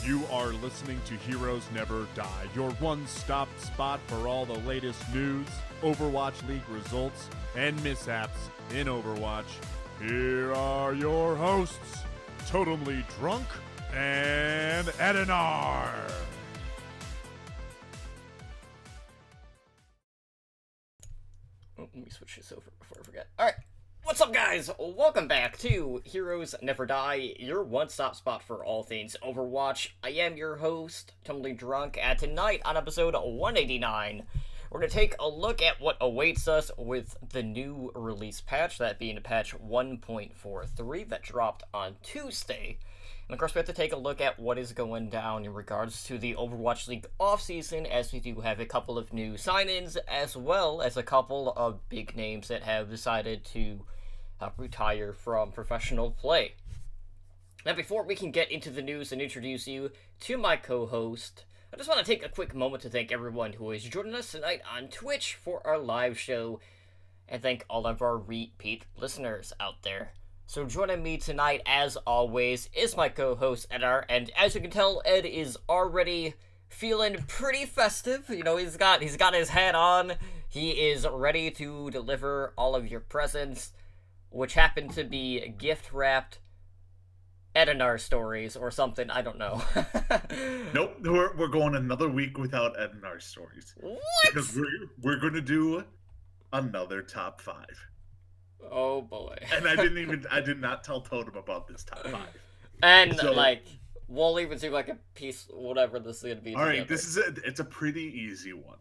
You are listening to Heroes Never Die, your one-stop spot for all the latest news, Overwatch League results, and mishaps in Overwatch. Here are your hosts, Totemly Drunk and Edinar. Let me switch this over before I forget. Alright, what's up guys? Welcome back to Heroes Never Die, your one-stop spot for all things Overwatch. I am your host, Tumbling Drunk, and tonight on episode 189, we're going to take a look at what awaits us with the new release patch, that being patch 1.43 that dropped on Tuesday. And of course, we have to take a look at what is going down in regards to the Overwatch League offseason, as we do have a couple of new sign-ins, as well as a couple of big names that have decided to retire from professional play. Now, before we can get into the news and introduce you to my co-host, I just want to take a quick moment to thank everyone who is joining us tonight on Twitch for our live show, and thank all of our repeat listeners out there. So joining me tonight, as always, is my co-host, Edar, and as you can tell, Ed is already feeling pretty festive. You know, he's got his hat on, he is ready to deliver all of your presents, which happen to be gift-wrapped Edinar stories or something, I don't know. Nope, we're going another week without Edinar stories. What? Because we're going to do another top 5. Oh boy. And I did not tell Totem about this top 5. And, So- we'll even do, a piece, whatever this is going to be. Alright, together. it's a pretty easy one.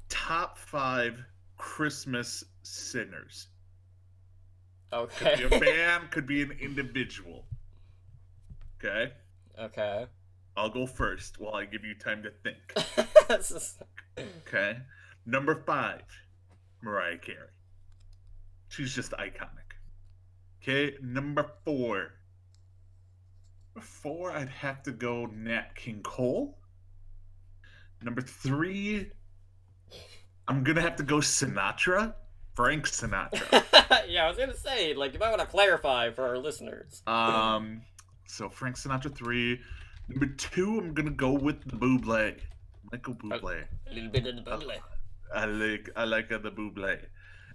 Top 5 Christmas singers. Okay. Could be a band, could be an individual. Okay? Okay. I'll go first while I give you time to think. This is- Okay? Number 5, Mariah Carey. She's just iconic. Okay, number 4. Number 4, I'd have to go Nat King Cole. Number 3, I'm gonna have to go Sinatra. Frank Sinatra. Yeah, I was gonna say, you might want to clarify for our listeners. So Frank Sinatra 3. Number 2, I'm gonna go with the Bublé. Michael Bublé. A little bit of the bubbly. I like the Bublé.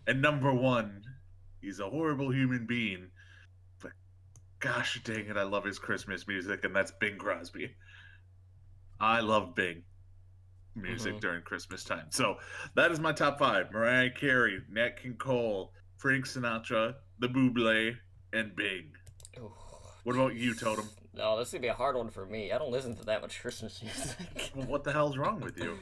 And number 1, he's a horrible human being, but gosh dang it, I love his Christmas music, and that's Bing Crosby. I love Bing music during Christmas time. So that is my top 5: Mariah Carey, Nat King Cole, Frank Sinatra, the Bublé, and Bing. Ooh. What about you, Totem? No, this is gonna be a hard one for me. I don't listen to that much Christmas music. Well, what the hell's wrong with you?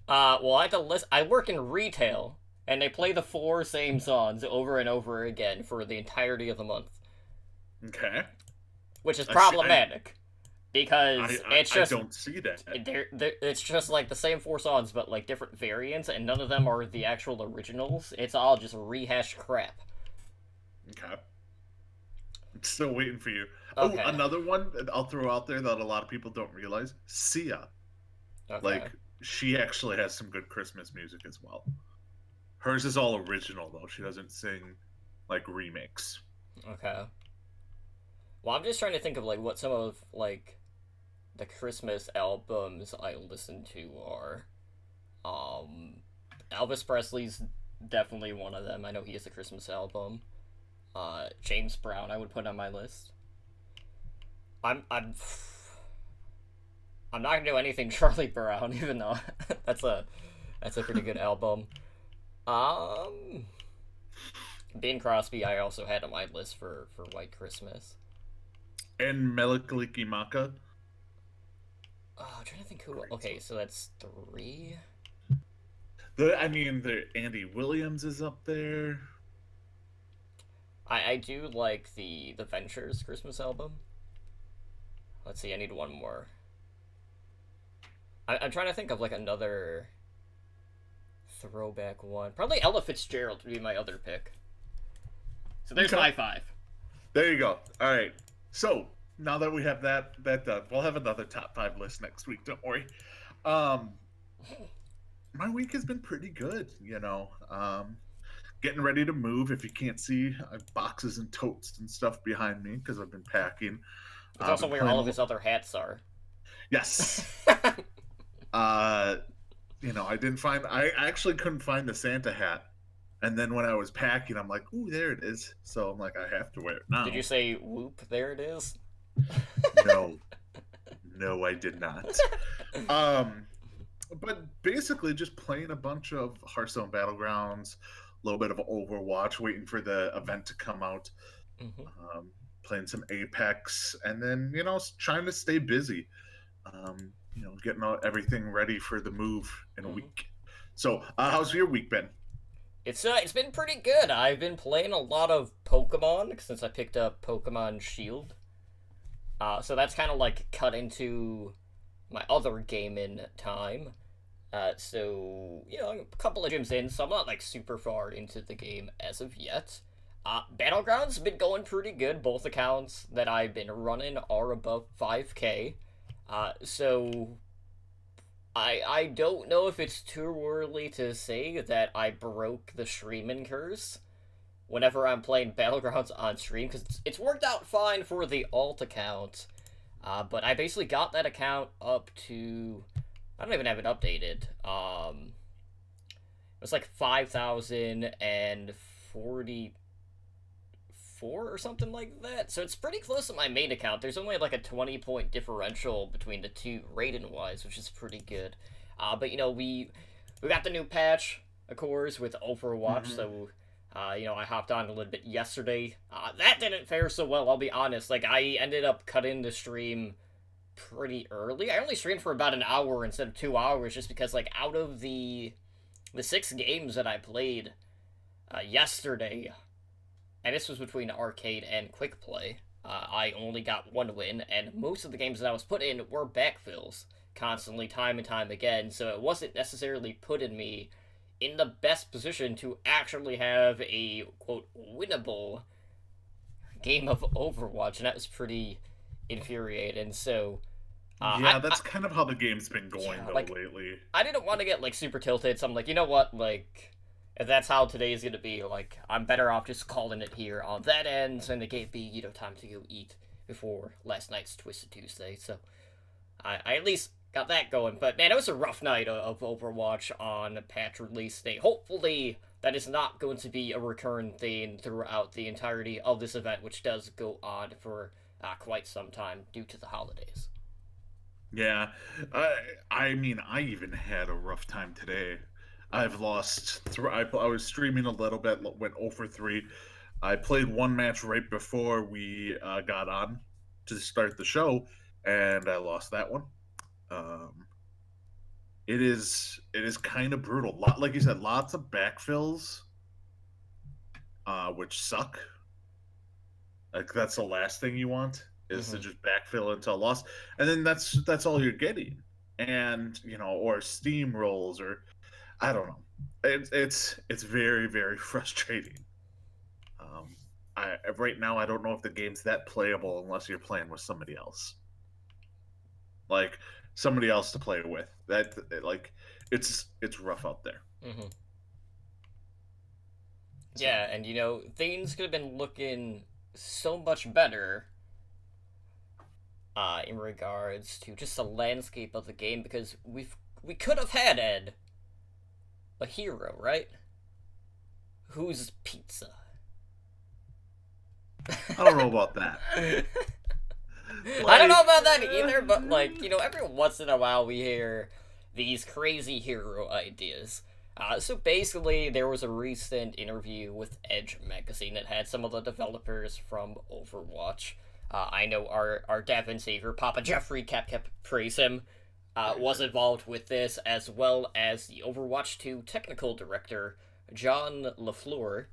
Well, I have to listen. I work in retail, and they play the 4 same songs over and over again for the entirety of the month, Okay. which is I see- problematic because it's just I don't see that. it's just the same 4 songs, but different variants, and none of them are the actual originals. It's all just rehashed crap. Okay. I'm still waiting for you. Okay. Oh, another one that I'll throw out there that a lot of people don't realize. Sia. Okay. She actually has some good Christmas music as well. Hers is all original, though. She doesn't sing, remix. Okay. Well, I'm just trying to think of what some of the Christmas albums I listen to are. Elvis Presley's definitely one of them. I know he has a Christmas album. James Brown I would put on my list. I'm not gonna do anything Charlie Brown, even though that's a pretty good album. Bing Crosby I also had on my list for White Christmas. And Melikaliki Maka. Oh, I'm trying to think who. Okay, so that's 3. The Andy Williams is up there. I do like the Ventures Christmas album. Let's see, I need one more. I'm trying to think of another throwback one. Probably Ella Fitzgerald would be my other pick. So there's Okay. my 5. There you go. All right. So now that we have that done, we'll have another top 5 list next week. Don't worry. My week has been pretty good. Getting ready to move. If you can't see, I have boxes and totes and stuff behind me because I've been packing. It's also where all of his other hats are. Yes. I actually couldn't find the Santa hat. And then when I was packing, I'm like, ooh, there it is. So I'm like, I have to wear it now. Did you say, whoop, there it is? No. No, I did not. But basically just playing a bunch of Hearthstone Battlegrounds, a little bit of Overwatch, waiting for the event to come out. Mm-hmm. Playing some Apex, and then, trying to stay busy. Getting everything ready for the move in a week. So, how's your week been? It's been pretty good. I've been playing a lot of Pokemon since I picked up Pokemon Shield. So that's kind of like cut into my other gaming time. So, a couple of gyms in, so I'm not like super far into the game as of yet. Battlegrounds have been going pretty good. Both accounts that I've been running are above 5k. So I don't know if it's too early to say that I broke the streaming curse whenever I'm playing Battlegrounds on stream, because it's worked out fine for the alt account, but I basically got that account up to, I don't even have it updated, it was like 5,044 or something like that, so it's pretty close to my main account. There's only like a 20-point differential between the two rating-wise, which is pretty good. But we got the new patch, of course, with Overwatch, so I hopped on a little bit yesterday. That didn't fare so well, I'll be honest. Like, I ended up cutting the stream pretty early. I only streamed for about an hour instead of 2 hours, just because, like, out of the 6 games that I played yesterday, and this was between arcade and quick play, I only got 1 win, and most of the games that I was put in were backfills, constantly, time and time again, so it wasn't necessarily putting me in the best position to actually have a, quote, winnable game of Overwatch, and that was pretty infuriating, so... that's kind of how the game's been going, lately. I didn't want to get, super tilted, so I'm like, you know what, if that's how today's gonna be, I'm better off just calling it here on that end, and it gave me, time to go eat before last night's Twisted Tuesday, so I at least got that going. But man, it was a rough night of Overwatch on patch release day. Hopefully that is not going to be a recurring theme throughout the entirety of this event, which does go on for quite some time due to the holidays. Yeah, I mean, I even had a rough time today. I've lost. I was streaming a little bit, went 0-3. I played one match right before we got on to start the show, and I lost that one. It is kind of brutal. Like you said, lots of backfills, which suck. Like, that's the last thing you want, is to just backfill into a loss, and then that's all you're getting, and or steamrolls, or I don't know. It's very, very frustrating. Right now I don't know if the game's that playable unless you're playing with somebody else. Like, somebody else to play with. That, it's rough out there. Mm-hmm. Yeah, and things could have been looking so much better in regards to just the landscape of the game, because we could have had Ed, a hero, right? Who's pizza? I don't know about that. I don't know about that either, but every once in a while we hear these crazy hero ideas. So basically, there was a recent interview with Edge Magazine that had some of the developers from Overwatch. I know our dev and savior, Papa Jeffrey, kept praise him, was involved with this, as well as the Overwatch 2 technical director, John LaFleur.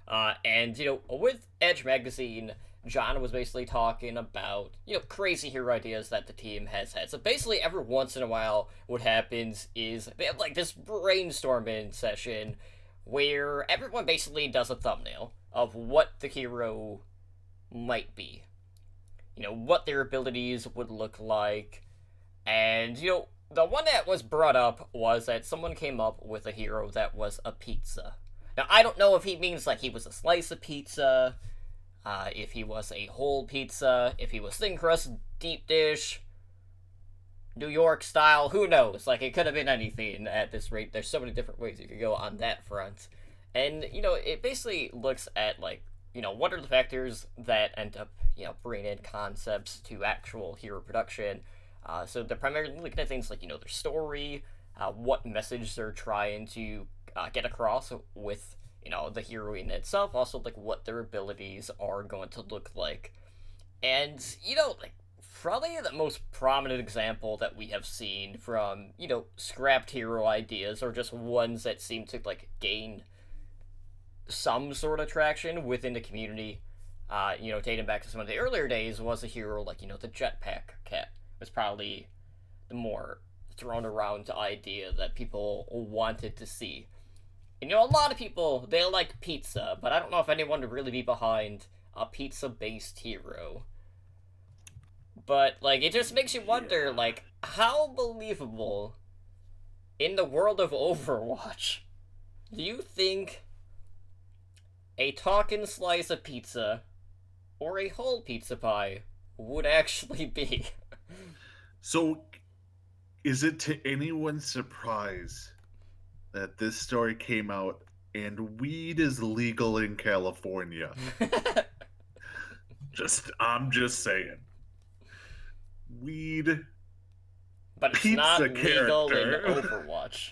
And with Edge Magazine, John was basically talking about, crazy hero ideas that the team has had. So basically, every once in a while, what happens is they have, this brainstorming session where everyone basically does a thumbnail of what the hero might be. What their abilities would look like. And, the one that was brought up was that someone came up with a hero that was a pizza. Now, I don't know if he means, he was a slice of pizza, if he was a whole pizza, if he was thin crust, deep dish, New York style, who knows? Like, it could have been anything at this rate. There's so many different ways you could go on that front. And, it basically looks at, like, what are the factors that end up, bringing in concepts to actual hero production. So they're primarily looking at things like, their story, what message they're trying to get across with, the heroine itself, also, like, what their abilities are going to look like. And, like, probably the most prominent example that we have seen from, scrapped hero ideas, or just ones that seem to, like, gain some sort of traction within the community, dating back to some of the earlier days, was a hero like, the Jetpack Cat was probably the more thrown around idea that people wanted to see. And, a lot of people, they like pizza, but I don't know if anyone would really be behind a pizza-based hero. But, like, it just makes you wonder, like, how believable in the world of Overwatch do you think a talking slice of pizza or a whole pizza pie would actually be? So, is it to anyone's surprise that this story came out and weed is legal in California? I'm just saying. Weed, but it's pizza not legal character. in Overwatch.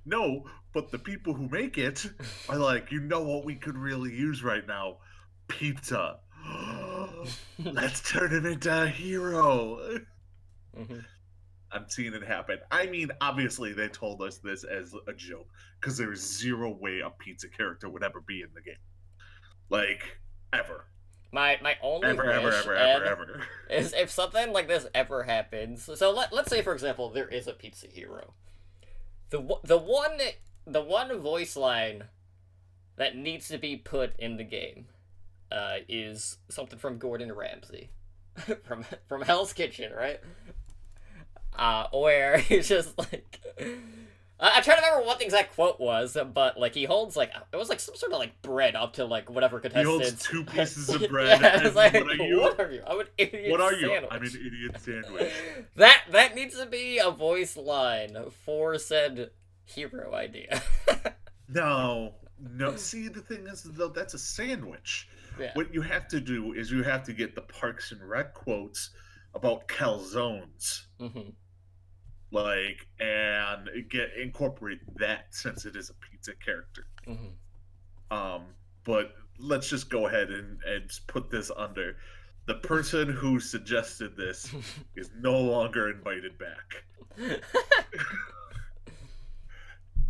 No, but the people who make it are like, what we could really use right now? Pizza. Let's turn him into a hero. Mm-hmm. I'm seeing it happen. I mean, obviously they told us this as a joke, because there's zero way a pizza character would ever be in the game. Like, ever. My only ever is if something like this ever happens. So let's say, for example, there is a pizza hero. The one voice line that needs to be put in the game is something from Gordon Ramsay from Hell's Kitchen, right? Where he's just like, I'm trying to remember what the exact quote was, but like he holds like, it was like some sort of like bread up to like whatever contestant. He holds 2 pieces of bread. Yeah, and like, what are you? What are you? I'm an idiot. What are you? Sandwich. I'm an idiot sandwich. That needs to be a voice line for said hero idea. No. See, the thing is, though, that's a sandwich. Yeah. What you have to do is you have to get the Parks and Rec quotes about calzones. Mm-hmm. Like, and incorporate that, since it is a pizza character. Mm-hmm. But let's just go ahead and put this under. The person who suggested this is no longer invited back.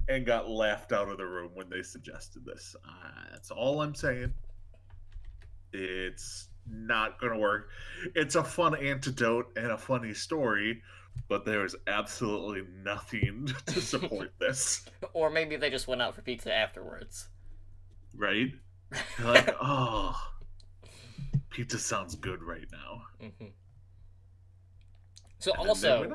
And got laughed out of the room when they suggested this. That's all I'm saying. It's not going to work. It's a fun antidote and a funny story, but there is absolutely nothing to support this. Or maybe they just went out for pizza afterwards. Right? They're like, oh, pizza sounds good right now. Mm-hmm. So And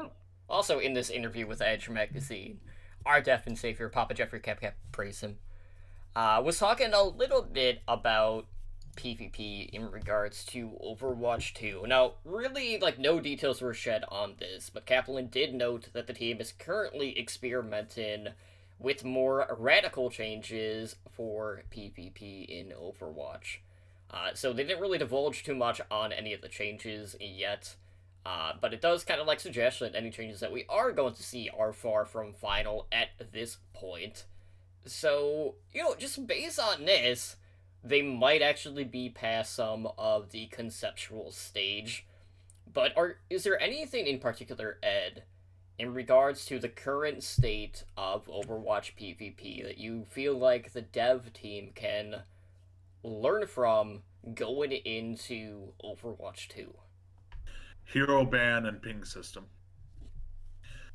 also in this interview with Edge magazine, our deaf and savior, Papa Jeffrey Cap, praise him, was talking a little bit about PvP in regards to Overwatch 2. Now, really, like, no details were shed on this, but Kaplan did note that the team is currently experimenting with more radical changes for PvP in Overwatch. So they didn't really divulge too much on any of the changes yet, but it does kind of, like, suggest that any changes that we are going to see are far from final at this point. So, just based on this, they might actually be past some of the conceptual stage. But is there anything in particular, Ed, in regards to the current state of Overwatch PvP that you feel like the dev team can learn from going into Overwatch 2? Hero ban and ping system.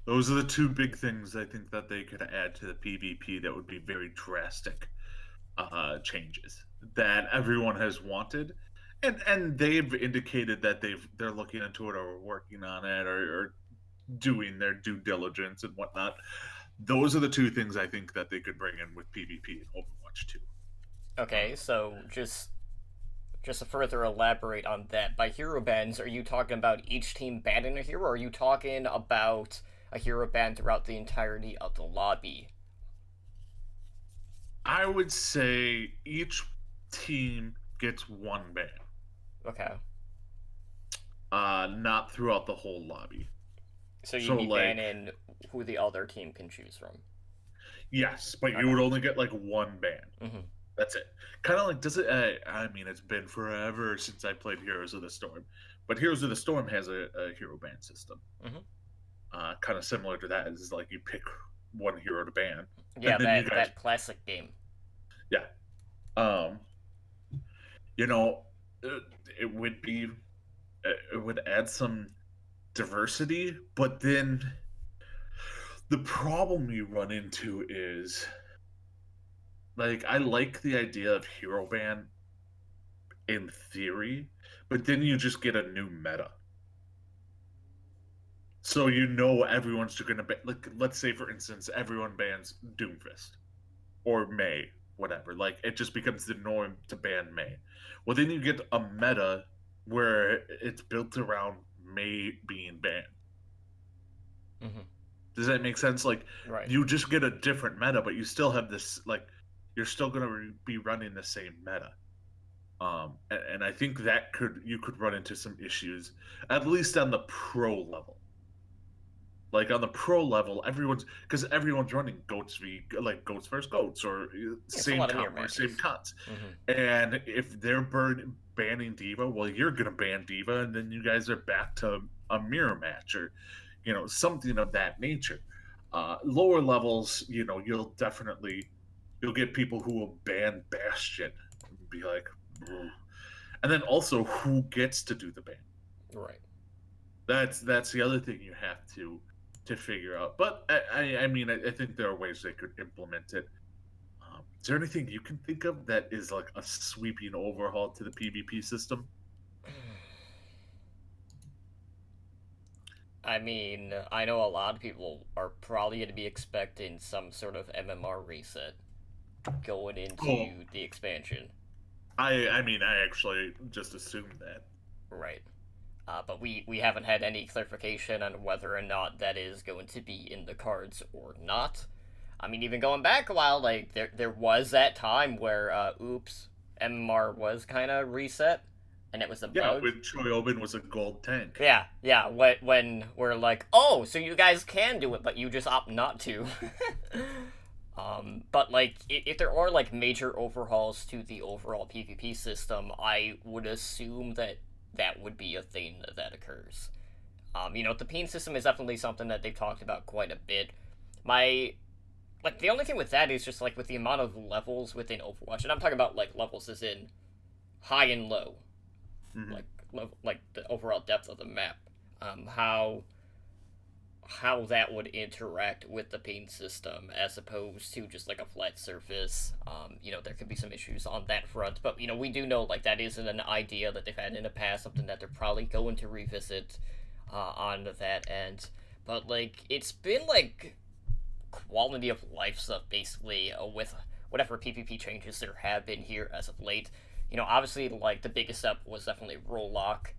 Those are the 2 big things I think that they could add to the PvP that would be very drastic changes that everyone has wanted, and they've indicated that they're looking into it or working on it or doing their due diligence and whatnot. Those are the 2 things I think that they could bring in with PvP in Overwatch 2. Okay, so just just to further elaborate on that, by hero bans, are you talking about each team banning a hero, or are you talking about a hero ban throughout the entirety of the lobby? I would say each team gets one ban. Okay. Not throughout the whole lobby. So you'd So, be like- banning who the other team can choose from. Yes, but Okay. you would only get like one ban. Mm-hmm. That's it. Kind of like, does it? I mean, it's been forever since I played Heroes of the Storm, but Heroes of the Storm has a hero ban system. Mhm. Kind of similar to that. Is like you pick one hero to ban. Yeah, then you that, guys- that classic game. Yeah. Um. You know, it would be, it would add some diversity, but then the problem you run into is, like, I like the idea of hero ban in theory, but then you just get a new meta. So you know everyone's going to ban, like, let's say for instance everyone bans Doomfist or May, whatever. Like, it just becomes the norm to ban May. Well, then you get a meta where it's built around May being banned. Mm-hmm. Does that make sense? Like, Right. you just get a different meta, but you still have this, like, you're still going to be running the same meta. And I think that you could run into some issues, at least on the pro level. Like, on the pro level, because everyone's running goats goats versus goats, or it's a same lot of comp mirror or same matches. cons. Mm-hmm. And if they're banning Diva, well, you're gonna ban Diva, and then you guys are back to a mirror match, or something of that nature. Lower levels, you'll get people who will ban Bastion and be like, "Ugh." And then also who gets to do the ban. Right. That's the other thing you have to figure out. But I mean, I think there are ways they could implement it. Is there anything you can think of that is like a sweeping overhaul to the PvP system? I mean, I know a lot of people are probably going to be expecting some sort of MMR reset going into Oh. the expansion. I mean, I actually just assumed that. Right. But we haven't had any clarification on whether or not that is going to be in the cards or not. I mean, even going back a while, like, there was that time where, MMR was kind of reset, and it was a Yeah, bug. when Choyobin was a gold tank. Yeah, when we're like, oh, so you guys can do it, but you just opt not to. But, like, if there are, like, major overhauls to the overall PvP system, I would assume that would be a thing that occurs. The Peen system is definitely something that they've talked about quite a bit. The only thing with that is just, like, with the amount of levels within Overwatch, and I'm talking about, like, levels as in high and low, Mhm. like the overall depth of the map, how that would interact with the Peen system as opposed to just, like, a flat surface. There could be some issues on that front, but, we do know, like, that isn't an idea that they've had in the past, something that they're probably going to revisit on that end. But, like, it's been, like, quality of life stuff, basically, with whatever PvP changes there have been here as of late. Obviously, like, the biggest step was definitely roll lock.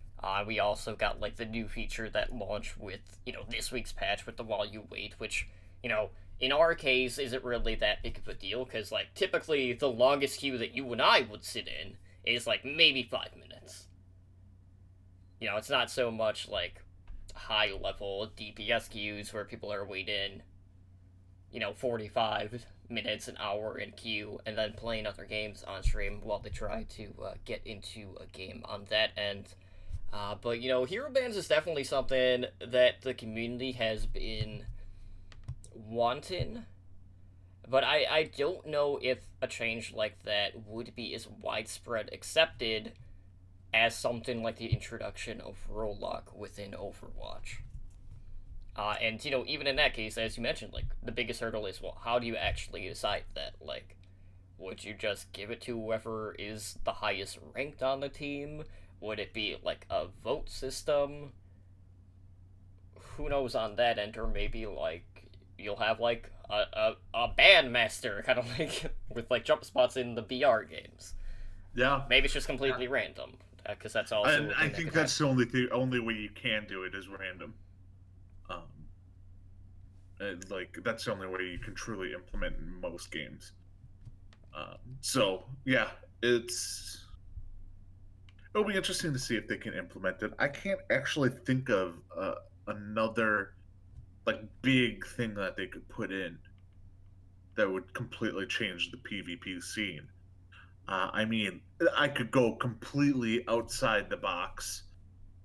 We also got, like, the new feature that launched with, this week's patch with the while you wait, which, in our case, isn't really that big of a deal, because, like, typically the longest queue that you and I would sit in is, like, maybe 5 minutes. It's not so much, like, high-level DPS queues where people are waiting, 45 minutes, an hour in queue, and then playing other games on stream while they try to get into a game on that end. But, hero bans is definitely something that the community has been wanting. But I don't know if a change like that would be as widespread accepted as something like the introduction of roll lock within Overwatch. And, even in that case, as you mentioned, like, the biggest hurdle is, well, how do you actually decide that? Like, would you just give it to whoever is the highest ranked on the team? Would it be, like, a vote system? Who knows on that end? Or maybe, like, you'll have, like, a bandmaster, kind of like, with, like, jump spots in the VR games. Yeah. Maybe it's just completely random, because that's also. And I think that's the only way you can do it is random. And, like, that's the only way you can truly implement in most games. So yeah, it'll be interesting to see if they can implement it. I can't actually think of another like big thing that they could put in that would completely change the PvP scene. I mean, I could go completely outside the box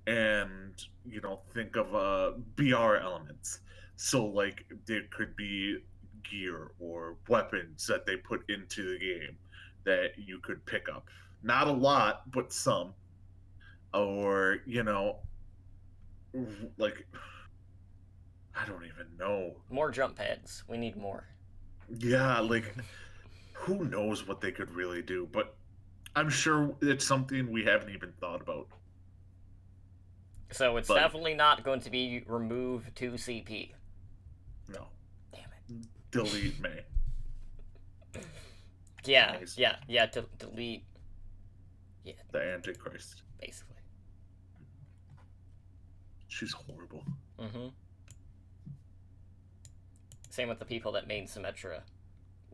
and, think of BR elements. So, like, there could be gear or weapons that they put into the game that you could pick up. Not a lot, but some. Or, like, I don't even know. More jump pads. We need more. Yeah, like, who knows what they could really do, but I'm sure it's something we haven't even thought about. So it's definitely not going to be remove 2CP. No. Damn it. Delete May. Yeah, Nice. yeah, delete. Yeah. The Antichrist. Basically. She's horrible. Mm-hmm. Same with the people that made Symmetra.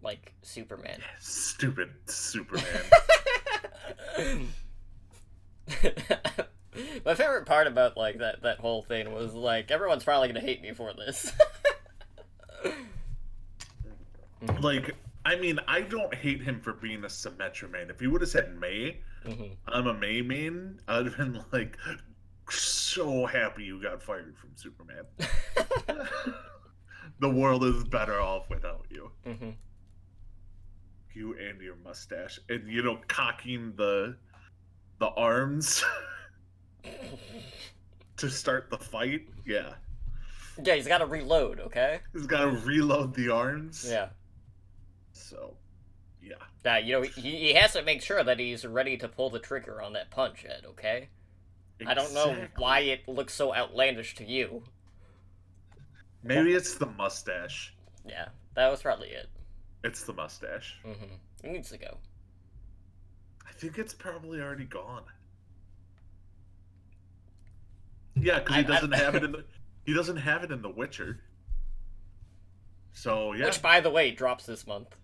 Like Superman. Stupid Superman. My favorite part about like that whole thing was like everyone's probably gonna hate me for this. Like, I mean, I don't hate him for being a Symmetra main. If he would have said May, I'm a May main, I'd have been like so happy you got fired from Superman. The world is better off without you. Mm-hmm. You and your mustache, and cocking the arms to start the fight. Yeah, he's got to reload. Okay, he's got to reload the arms. Yeah. So, yeah. He has to make sure that he's ready to pull the trigger on that punch, Ed. Okay. Exactly. I don't know why it looks so outlandish to you. Maybe it's the mustache. Yeah, that was probably it. It's the mustache. Mm-hmm. It needs to go. I think it's probably already gone. Yeah, because he doesn't have it in The Witcher. So yeah. Which, by the way, drops this month.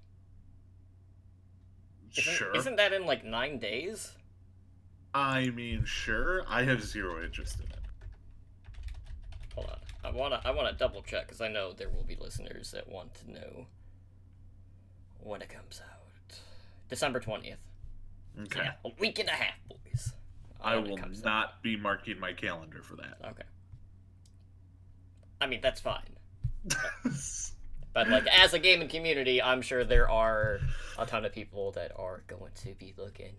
Sure. Isn't that in like 9 days? I mean, sure. I have zero interest in it. Hold on. I wanna double check because I know there will be listeners that want to know when it comes out. December 20th. Okay. Yeah, a week and a half, boys. I will not be marking my calendar for that. Okay. I mean, that's fine. But like, as a gaming community, I'm sure there are a ton of people that are going to be looking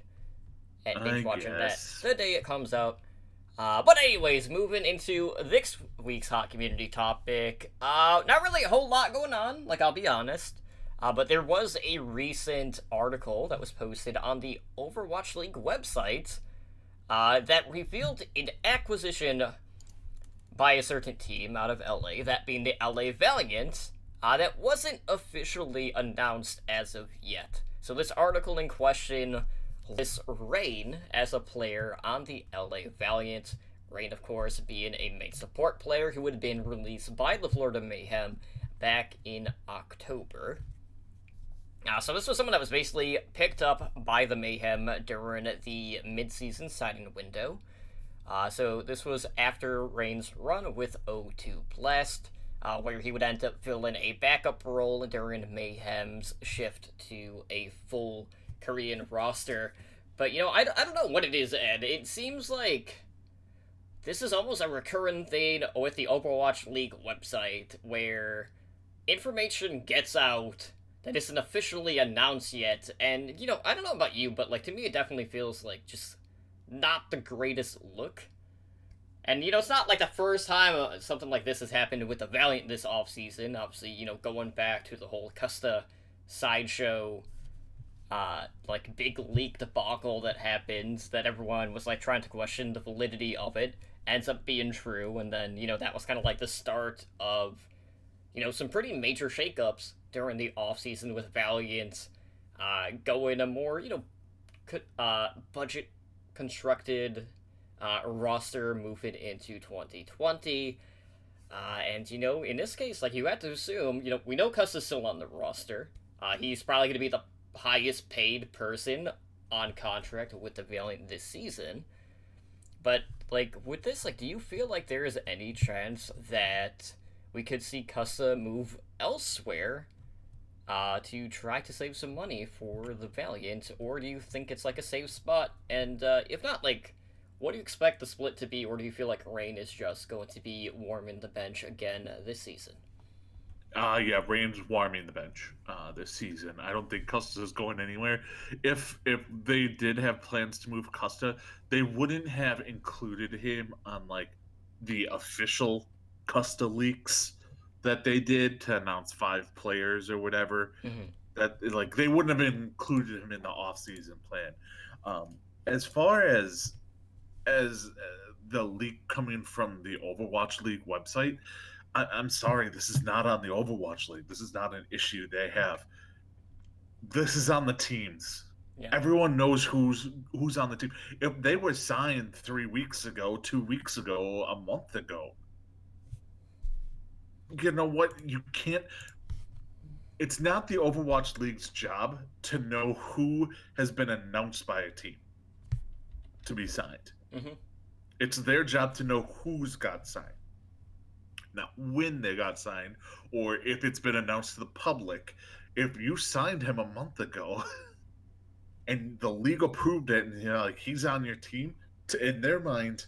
and binge watching that the day it comes out. But anyways, moving into this week's hot community topic. Not really a whole lot going on, like, I'll be honest. But there was a recent article that was posted on the Overwatch League website that revealed an acquisition by a certain team out of LA, that being the LA Valiant, that wasn't officially announced as of yet. So this article in question lists Rain as a player on the LA Valiant. Rain, of course, being a main support player who had been released by the Florida Mayhem back in October. So this was someone that was basically picked up by the Mayhem during the mid-season signing window. So this was after Rain's run with O2 Blast, where he would end up filling a backup role during Mayhem's shift to a full Korean roster. But, I don't know what it is, Ed. It seems like this is almost a recurring thing with the Overwatch League website, where information gets out that isn't officially announced yet, and, I don't know about you, but, like, to me it definitely feels like just not the greatest look. And, it's not like the first time something like this has happened with the Valiant this offseason. Obviously, going back to the whole Custa sideshow, like, big leak debacle that happened, that everyone was, like, trying to question the validity of it, ends up being true, and then, that was kind of like the start of, some pretty major shakeups during the offseason with Valiant going a more, budget constructed roster moving into 2020. And, in this case, like, you have to assume, we know Cuss is still on the roster. He's probably going to be the highest paid person on contract with the Valiant this season. But, like, with this, like, do you feel like there is any chance that we could see Cussa move elsewhere to try to save some money for the Valiant? Or do you think it's, like, a safe spot? And if not, like, what do you expect the split to be? Or do you feel like Rain is just going to be warming the bench again this season? Yeah, Rain's warming the bench this season. I don't think Custa is going anywhere. If they did have plans to move Custa, they wouldn't have included him on like the official Custa leaks that they did to announce 5 players or whatever. Mm-hmm. That like they wouldn't have included him in the off-season plan. As far as the leak coming from the Overwatch League website, I'm sorry, this is not on the Overwatch League. This is not an issue they have. This is on the teams. Yeah. Everyone knows who's on the team. If they were signed 3 weeks ago, 2 weeks ago, a month ago, you know what? You can't. It's not the Overwatch League's job to know who has been announced by a team to be signed. Mm-hmm. It's their job to know who's got signed. Not when they got signed, or if it's been announced to the public. If you signed him a month ago and the league approved it, and like he's on your team, in their mind,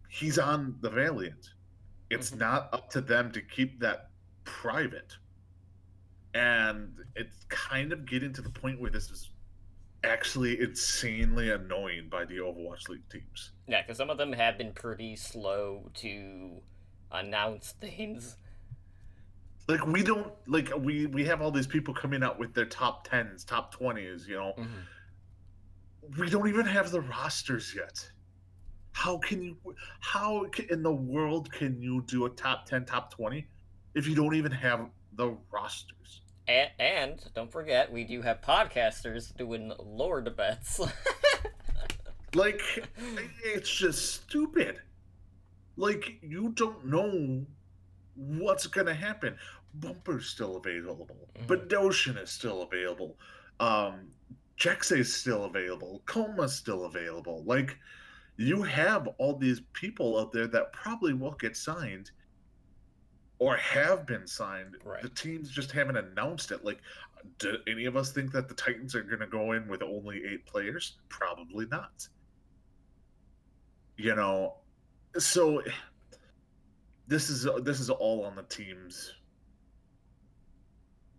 he's on the Valiant. It's not up to them to keep that private. And it's kind of getting to the point where this is actually insanely annoying by the Overwatch League teams. Yeah, because some of them have been pretty slow to announce things. Like we don't like we have all these people coming out with their top 10s, top 20s, We don't even have the rosters yet. How in the world can you do a top 10, top 20 if you don't even have the rosters? And don't forget, we do have podcasters doing lore bets. Like, it's just stupid. Like, you don't know what's going to happen. Bumper's still available. Bedosian is still available. Jexe is still available. Coma's still available. Like, you have all these people out there that probably will get signed or have been signed. Right. The teams just haven't announced it. Like, do any of us think that the Titans are going to go in with only 8 players? Probably not. So this is all on the teams.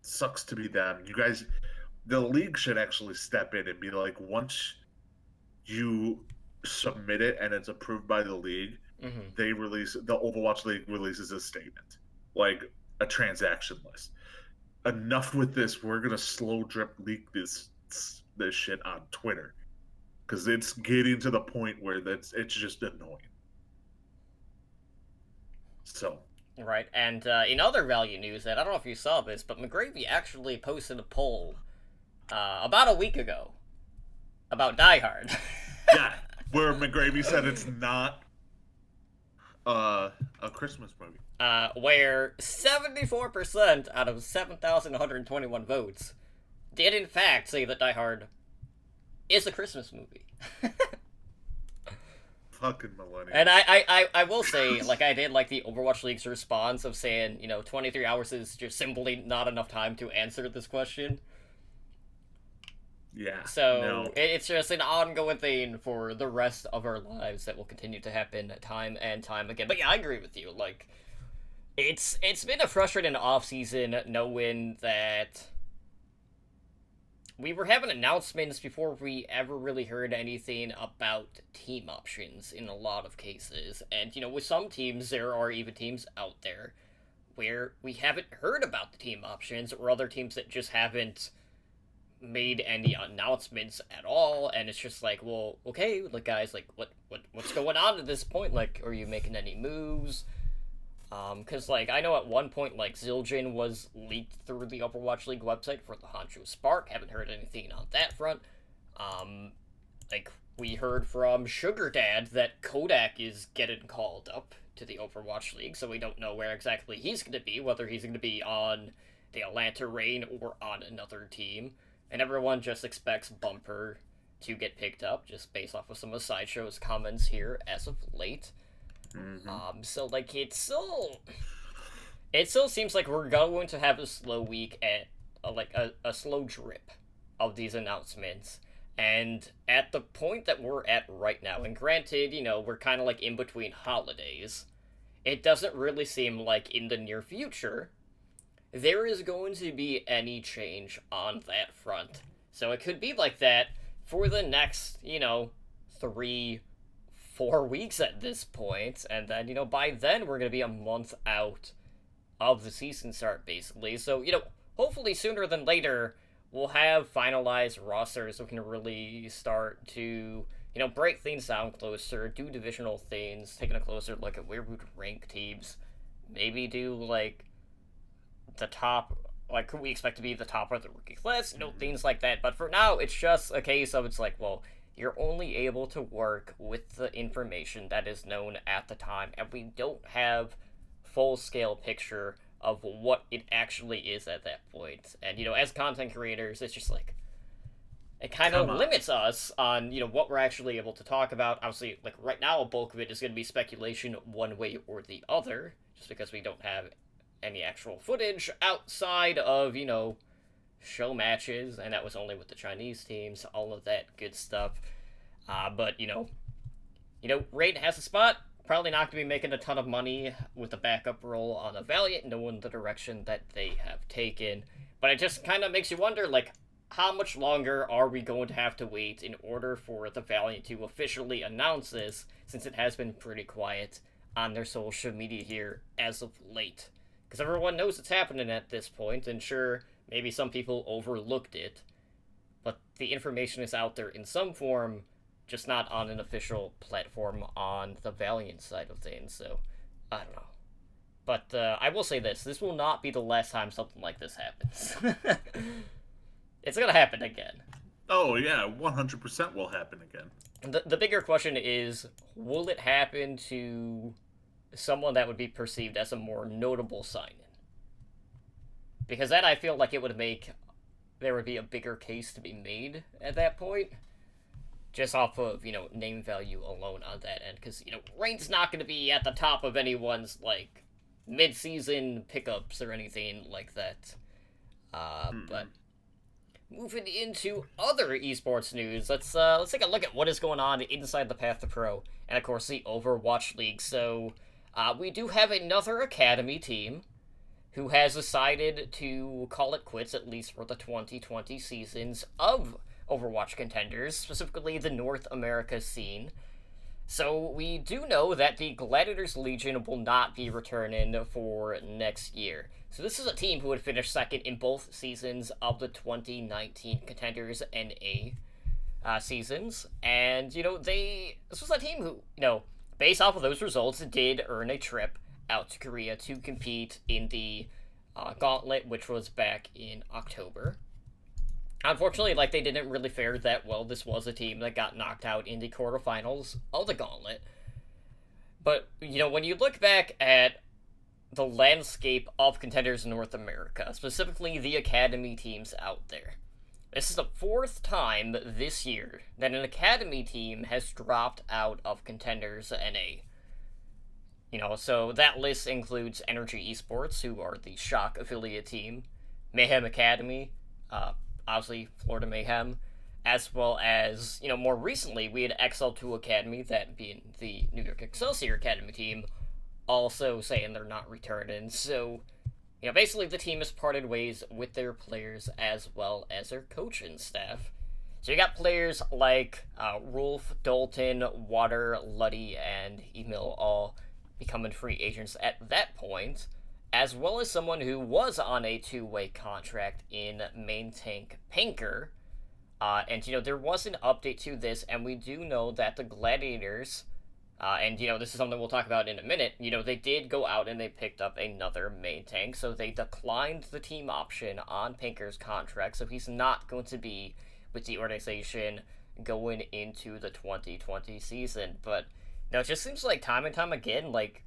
Sucks to be them. You guys, the league should actually step in and be like, once you submit it and it's approved by the league, the Overwatch League releases a statement, like a transaction list. Enough with this. We're gonna slow drip leak this shit on Twitter because it's getting to the point where it's just annoying. So. Right, and in other value news, and I don't know if you saw this, but McGravy actually posted a poll about a week ago about Die Hard. Yeah, where McGravy said it's not a Christmas movie. Where 74% out of 7,121 votes did in fact say that Die Hard is a Christmas movie. Fucking millennials. And I will say, like, I did like the Overwatch League's response of saying, 23 hours is just simply not enough time to answer this question. Yeah. So it's just an ongoing thing for the rest of our lives that will continue to happen time and time again. But yeah, I agree with you. Like, it's been a frustrating off-season knowing that we were having announcements before we ever really heard anything about team options in a lot of cases. And, with some teams, there are even teams out there where we haven't heard about the team options, or other teams that just haven't made any announcements at all. And it's just like, well, okay, like, guys, like, what's going on at this point? Like, are you making any moves? Because, like, I know at one point, like, Zildjian was leaked through the Overwatch League website for the Hanzhou Spark. Haven't heard anything on that front. Like, we heard from Sugar Dad that Kodak is getting called up to the Overwatch League, so we don't know where exactly he's going to be, whether he's going to be on the Atlanta Reign or on another team. And everyone just expects Bumper to get picked up, just based off of some of Sideshow's comments here as of late. So, like, it still seems like we're going to have a slow week at, a slow drip of these announcements. And at the point that we're at right now, and granted, we're kind of like in between holidays, it doesn't really seem like in the near future there is going to be any change on that front. So it could be like that for the next, 3-4 weeks at this point, and then, by then we're going to be a month out of the season start, basically. So, hopefully sooner than later, we'll have finalized rosters so we can really start to, break things down closer, do divisional things, taking a closer look at where we'd rank teams, maybe do, the top, who we expect to be the top of the rookie class, things like that. But for now, it's just a case of, it's like, well, you're only able to work with the information that is known at the time, and we don't have full-scale picture of what it actually is at that point. And, as content creators, it's just like, it kind of limits us on, what we're actually able to talk about. Obviously, right now, a bulk of it is going to be speculation one way or the other, just because we don't have any actual footage outside of, show matches, and that was only with the Chinese teams, all of that good stuff. But, Raid has a spot. Probably not going to be making a ton of money with a backup role on a Valiant, knowing the direction that they have taken. But it just kind of makes you wonder, how much longer are we going to have to wait in order for the Valiant to officially announce this, since it has been pretty quiet on their social media here as of late? Because everyone knows it's happening at this point, and sure, maybe some people overlooked it, but the information is out there in some form, just not on an official platform on the Valiant side of things, so I don't know. But I will say this will not be the last time something like this happens. It's gonna happen again. Oh yeah, 100% will happen again. The bigger question is, will it happen to someone that would be perceived as a more notable sign-in? Because then I feel like it would make there would be a bigger case to be made at that point. Just off of, name value alone on that end. Because, Rain's not going to be at the top of anyone's, mid-season pickups or anything like that. But moving into other esports news, let's take a look at what is going on inside the Path to Pro. And, of course, the Overwatch League. So, we do have another Academy team who has decided to call it quits, at least for the 2020 seasons of Overwatch Contenders, specifically the North America scene. So we do know that the Gladiators Legion will not be returning for next year. So this is a team who would finish second in both seasons of the 2019 Contenders NA seasons. And, this was a team who, based off of those results, did earn a trip out to Korea to compete in the Gauntlet, which was back in October. Unfortunately, they didn't really fare that well. This was a team that got knocked out in the quarterfinals of the Gauntlet. But, when you look back at the landscape of Contenders in North America, specifically the Academy teams out there, this is the fourth time this year that an Academy team has dropped out of Contenders NA. So that list includes Energy Esports, who are the Shock affiliate team, Mayhem Academy, obviously Florida Mayhem, as well as, more recently, we had XL2 Academy, that being the New York Excelsior Academy team, also saying they're not returning. So, basically the team has parted ways with their players as well as their coaching staff. So you got players like Rolf, Dalton, Water, Luddy, and Emil all becoming free agents at that point, as well as someone who was on a two-way contract in main tank Pinker. And, there was an update to this, and we do know that the Gladiators, and, this is something we'll talk about in a minute, they did go out and they picked up another main tank, so they declined the team option on Pinker's contract, so he's not going to be with the organization going into the 2020 season. But it just seems like time and time again, like,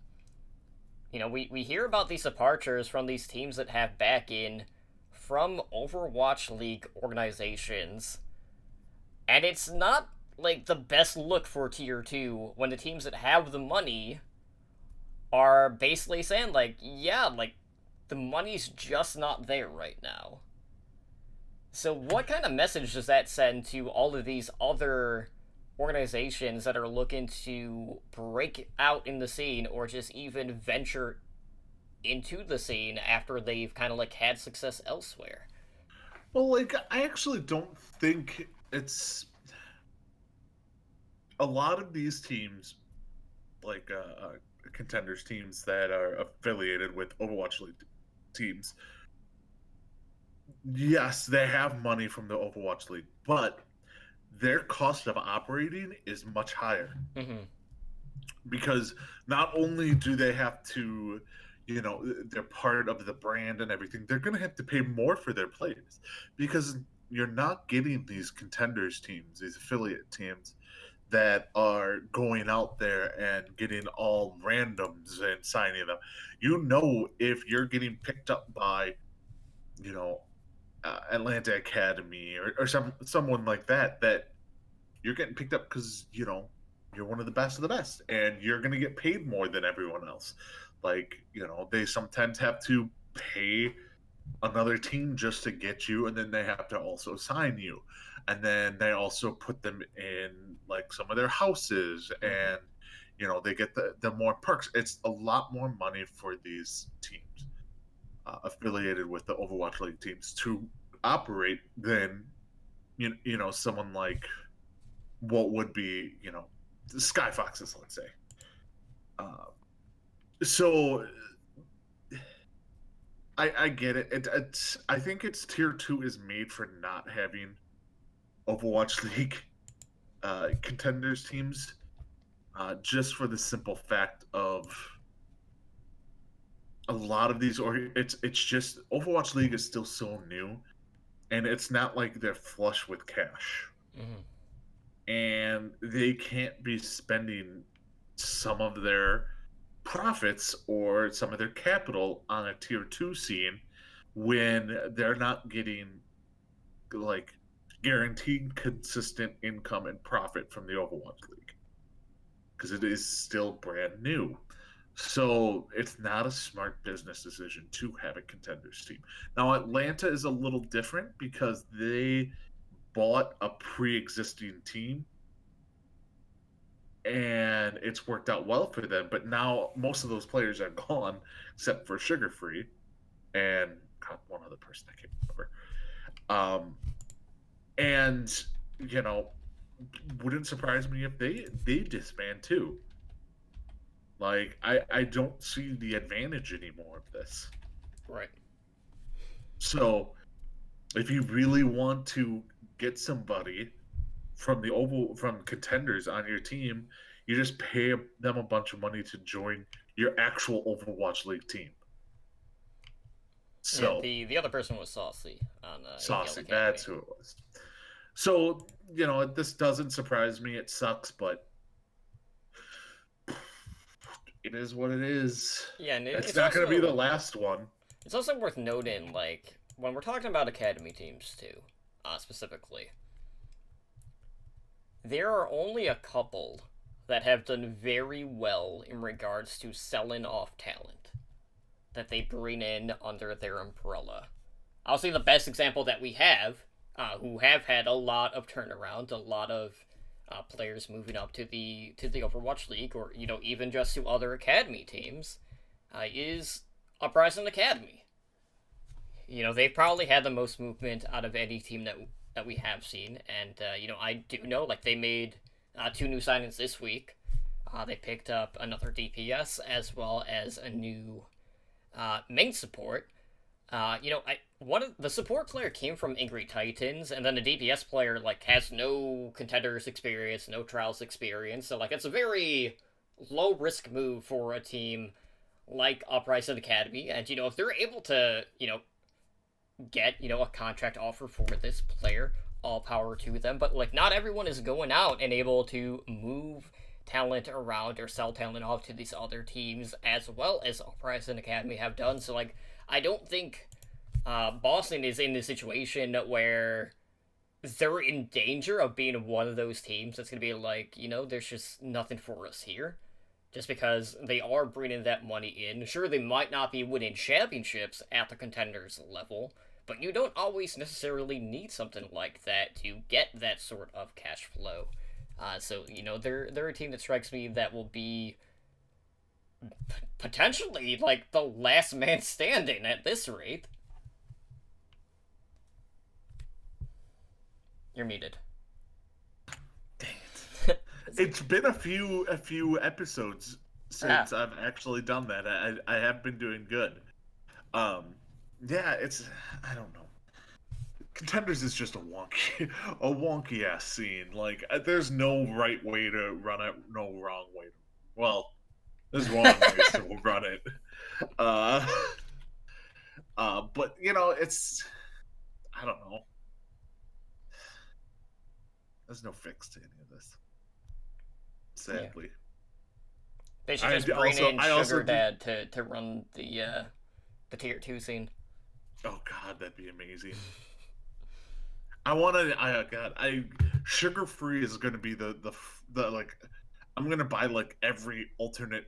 we hear about these departures from these teams that have back-in from Overwatch League organizations, and it's not, like, the best look for Tier 2 when the teams that have the money are basically saying, like, yeah, like, the money's just not there right now. So what kind of message does that send to all of these other organizations that are looking to break out in the scene or just even venture into the scene after they've kind of like had success elsewhere? Well, like, I actually don't think it's a lot of these teams, like contenders teams that are affiliated with Overwatch League teams. Yes, they have money from the Overwatch League, but their cost of operating is much higher. Mm-hmm. Because not only do they have to, they're part of the brand and everything, they're going to have to pay more for their players because you're not getting these contenders teams, these affiliate teams that are going out there and getting all randoms and signing them. If you're getting picked up by, Atlanta Academy or someone like that you're getting picked up because you're one of the best of the best and you're going to get paid more than everyone else. Like, they sometimes have to pay another team just to get you, and then they have to also sign you, and then they also put them in like some of their houses, and they get the more perks. It's a lot more money for these teams affiliated with the Overwatch League teams to operate than someone like what would be the Sky Foxes, let's say. So I get it. I think it's Tier 2 is made for not having Overwatch League contenders teams, just for the simple fact of a lot of these, or it's just Overwatch League is still so new, and it's not like they're flush with cash. Mm-hmm. And they can't be spending some of their profits or some of their capital on a Tier 2 scene when they're not getting like guaranteed consistent income and profit from the Overwatch League because it is still brand new. So it's not a smart business decision to have a contenders team. Now Atlanta is a little different because they bought a pre-existing team and it's worked out well for them, but now most of those players are gone except for Sugar Free and one other person I can't remember. And wouldn't surprise me if they disband too. Like, I don't see the advantage anymore of this. Right. So if you really want to get somebody from contenders on your team, you just pay them a bunch of money to join your actual Overwatch League team. So yeah, the other person was Saucy on Saucy, that's who it was. So this doesn't surprise me. It sucks, but it is what it is. Yeah, and it's not going to be the last one. It's also worth noting, like, when we're talking about academy teams too, specifically, there are only a couple that have done very well in regards to selling off talent that they bring in under their umbrella. I'll say the best example that we have, who have had a lot of turnaround, a lot of players moving up to the Overwatch League, or even just to other academy teams, is Uprising Academy. They've probably had the most movement out of any team that we have seen, and I do know, like, they made 2 new signings this week. They picked up another DPS as well as a new main support. One of the support player came from Angry Titans, and then the DPS player has no contenders experience, no trials experience. So it's a very low risk move for a team like Uprising Academy, and if they're able to get a contract offer for this player, all power to them. But like, not everyone is going out and able to move talent around or sell talent off to these other teams as well as Uprising Academy have done. So like, I don't think Boston is in a situation where they're in danger of being one of those teams that's going to be like, there's just nothing for us here. Just because they are bringing that money in. Sure, they might not be winning championships at the contenders level, but you don't always necessarily need something like that to get that sort of cash flow. So, they're a team that strikes me that will be potentially, like, the last man standing at this rate. You're muted. Dang it. It's been a few episodes since I've actually done that. I have been doing good. Yeah, I don't know. Contenders is just a wonky ass scene. Like, there's no right way to run it, no wrong way. Well, there's wrong ways to run it. But it's, I don't know. There's no fix to any of this. Sadly. Yeah. They should just bring in Sugar Dad to run the tier 2 scene. Oh god, that'd be amazing. Sugar Free is going to be the like, I'm going to buy like every alternate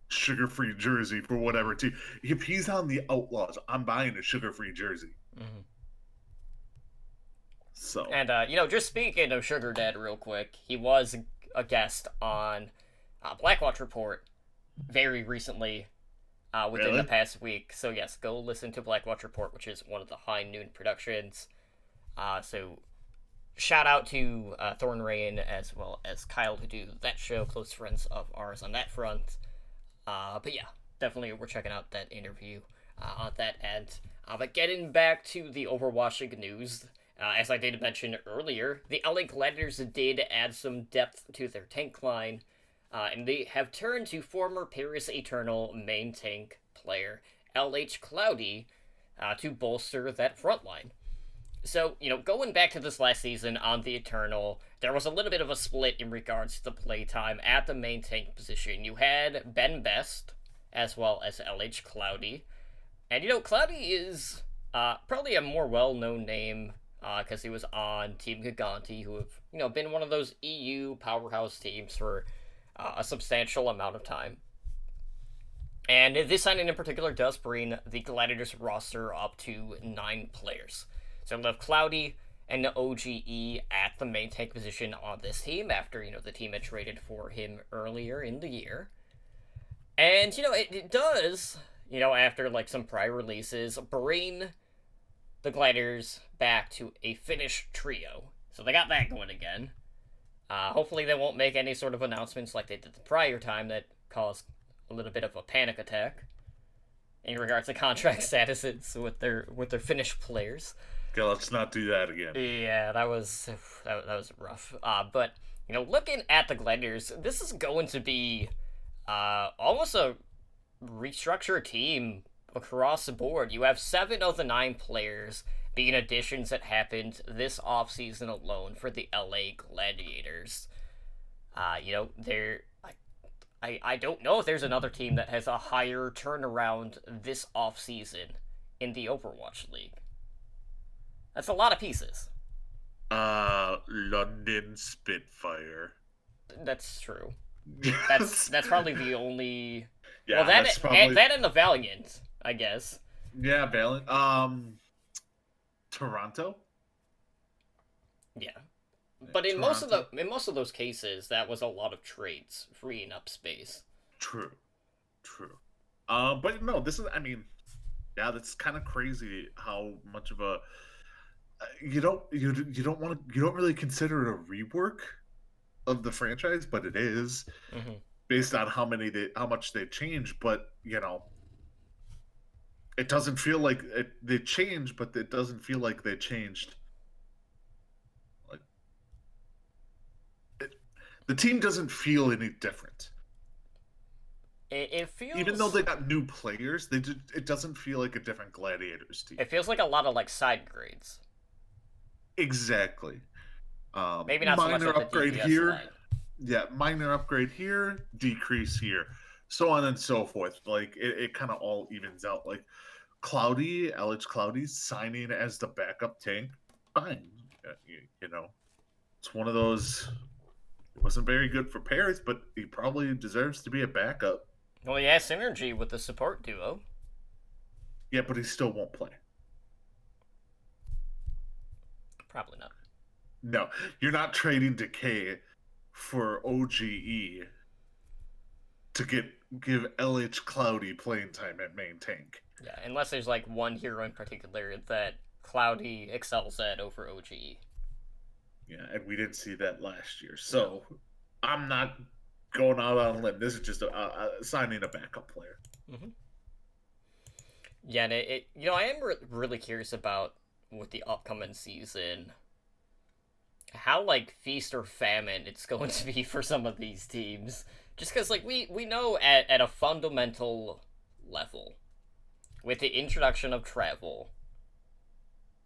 Sugar Free jersey for whatever team. If he's on the Outlaws, I'm buying a Sugar Free jersey. Mm-hmm. So. And, just speaking of Sugar Dad real quick, he was a guest on Blackwatch Report very recently, within the past week. So yes, go listen to Blackwatch Report, which is one of the High Noon productions. So shout out to Thorn Rain as well as Kyle who do that show, close friends of ours on that front. But yeah, definitely we're checking out that interview on that end. But getting back to the Overwatch League news, as I did mention earlier, the LA Gladiators did add some depth to their tank line, and they have turned to former Paris Eternal main tank player LH Cloudy to bolster that front line. So, going back to this last season on the Eternal, there was a little bit of a split in regards to the playtime at the main tank position. You had Ben Best, as well as LH Cloudy. And, Cloudy is probably a more well-known name, because he was on Team Gigante, who have, been one of those EU powerhouse teams for a substantial amount of time. And this signing in particular does bring the Gladiators roster up to 9 players. So we'll have Cloudy and the OGE at the main tank position on this team after, the team had traded for him earlier in the year. And, it does, after, like, some prior releases, bring the Gladiators back to a Finnish trio. So they got that going again. Hopefully they won't make any sort of announcements like they did the prior time that caused a little bit of a panic attack in regards to contract statuses with their Finnish players. Okay, let's not do that again. Yeah, that was rough. But looking at the Gladiators, this is going to be almost a restructured team across the board. You have 7 of the 9 players being additions that happened this offseason alone for the LA Gladiators. I don't know if there's another team that has a higher turnaround this offseason in the Overwatch League. That's a lot of pieces. London Spitfire. That's true. That's probably the only. Yeah, well, that and the Valiant, I guess. Yeah, Valiant. Toronto. Yeah, but in most of those cases, that was a lot of trades freeing up space. True. But no, this is. I mean, yeah, that's kind of crazy how much of a. You don't really consider it a rework of the franchise, but it is, based on how much they changed. But it doesn't feel like they changed, but it doesn't feel like they changed. Like the team doesn't feel any different. It feels, even though they got new players, it doesn't feel like a different Gladiators team. It feels like a lot of like side grades. Exactly. Maybe not so much Minor with the upgrade DPS here. line. Yeah, minor upgrade here, decrease here, so on and so forth. Like it kind of all evens out. Like Cloudy, LH Cloudy signing as the backup tank, fine. You know, it's one of those. It wasn't very good for Paris, but he probably deserves to be a backup. Well, he has synergy with the support duo. Yeah, but he still won't play. Probably not. No, you're not trading Decay for OGE to give LH Cloudy playing time at main tank. Yeah, unless there's like one hero in particular that Cloudy excels at over OGE. Yeah, and we didn't see that last year. So I'm not going out on a limb. This is just signing a backup player. Mm-hmm. Yeah, and I am really curious about with the upcoming season how like feast or famine it's going to be for some of these teams. Just because like we know at a fundamental level, with the introduction of travel,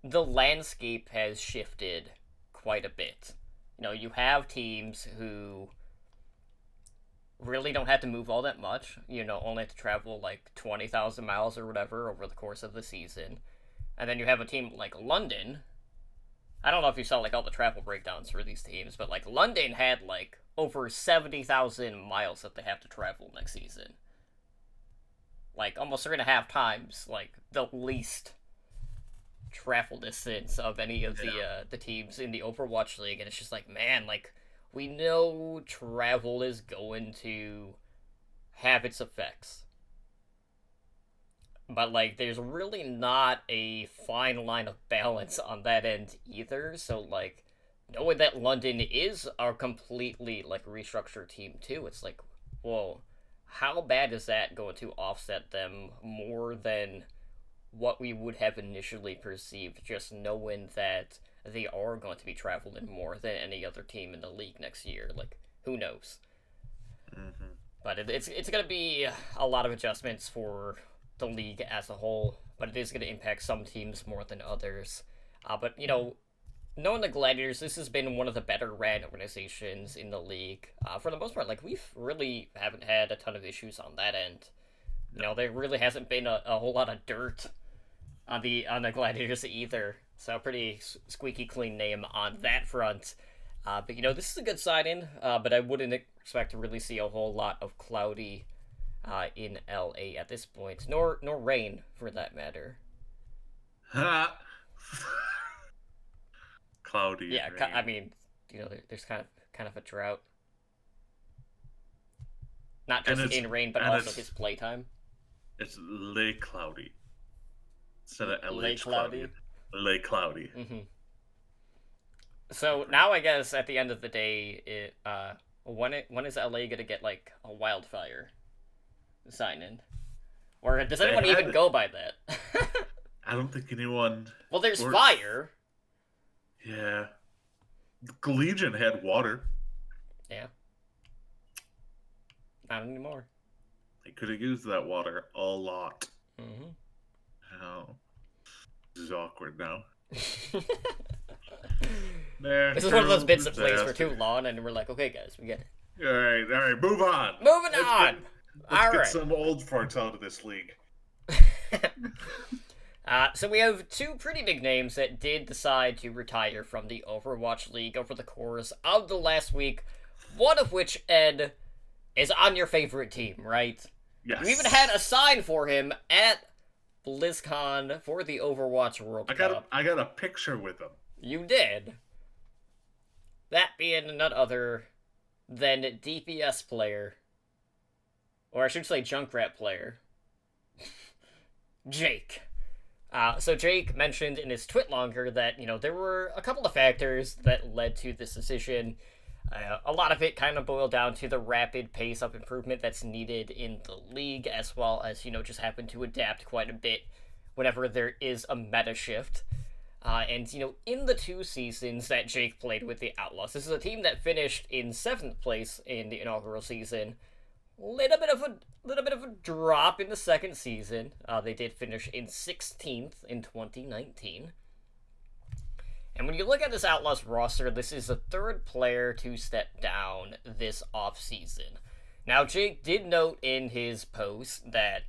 the landscape has shifted quite a bit. You have teams who really don't have to move all that much, only have to travel like 20,000 miles or whatever over the course of the season. And then you have a team like London. I don't know if you saw like all the travel breakdowns for these teams, but like London had like over 70,000 miles that they have to travel next season. Like almost 3.5 times like the least travel distance of any of the teams in the Overwatch League, and it's just like, man, like we know travel is going to have its effects, but like there's really not a fine line of balance on that end either. So like knowing that London is a completely like restructured team too, it's like, well, how bad is that going to offset them more than what we would have initially perceived, just knowing that they are going to be traveling more than any other team in the league next year? Like, who knows? Mm-hmm. But it's going to be a lot of adjustments for the league as a whole, but it is going to impact some teams more than others. But, knowing the Gladiators, this has been one of the better ran organizations in the league. For the most part, like, we really haven't had a ton of issues on that end. There really hasn't been a whole lot of dirt on the Gladiators either. So pretty squeaky clean name on that front. But this is a good sign-in, but I wouldn't expect to really see a whole lot of Cloudy in LA at this point, nor Rain for that matter. Cloudy. Yeah, I mean, there's kind of a drought. Not just in Rain, but also his playtime. It's Lay Cloudy instead of LH Lay Cloudy. Lay Cloudy. Mm-hmm. So now I guess at the end of the day, when is LA gonna get like a wildfire sign in, or does anyone even go by that? I don't think anyone. Well, there's fire. Yeah, Legion had water. Yeah. Not anymore. They could have used that water a lot. Mm-hmm. Oh, this is awkward now. This is one of those bits that plays for too long, and we're like, okay, guys, we get it. All right, move on. Moving on. Let's get some old farts out of this league. So we have two pretty big names that did decide to retire from the Overwatch League over the course of the last week. One of which, Ed, is on your favorite team, right? Yes. You even had a sign for him at BlizzCon for the Overwatch World Cup. I got a picture with him. You did. That being none other than DPS player, or I should say Junkrat player, Jake. So Jake mentioned in his TwitLonger that, there were a couple of factors that led to this decision. A lot of it kind of boiled down to the rapid pace of improvement that's needed in the league, as well as, just happen to adapt quite a bit whenever there is a meta shift. And, in the 2 seasons that Jake played with the Outlaws, this is a team that finished in 7th place in the inaugural season. Little bit of a drop in the second season. They did finish in 16th in 2019. And when you look at this Outlaws roster, this is the third player to step down this offseason. Now, Jake did note in his post that,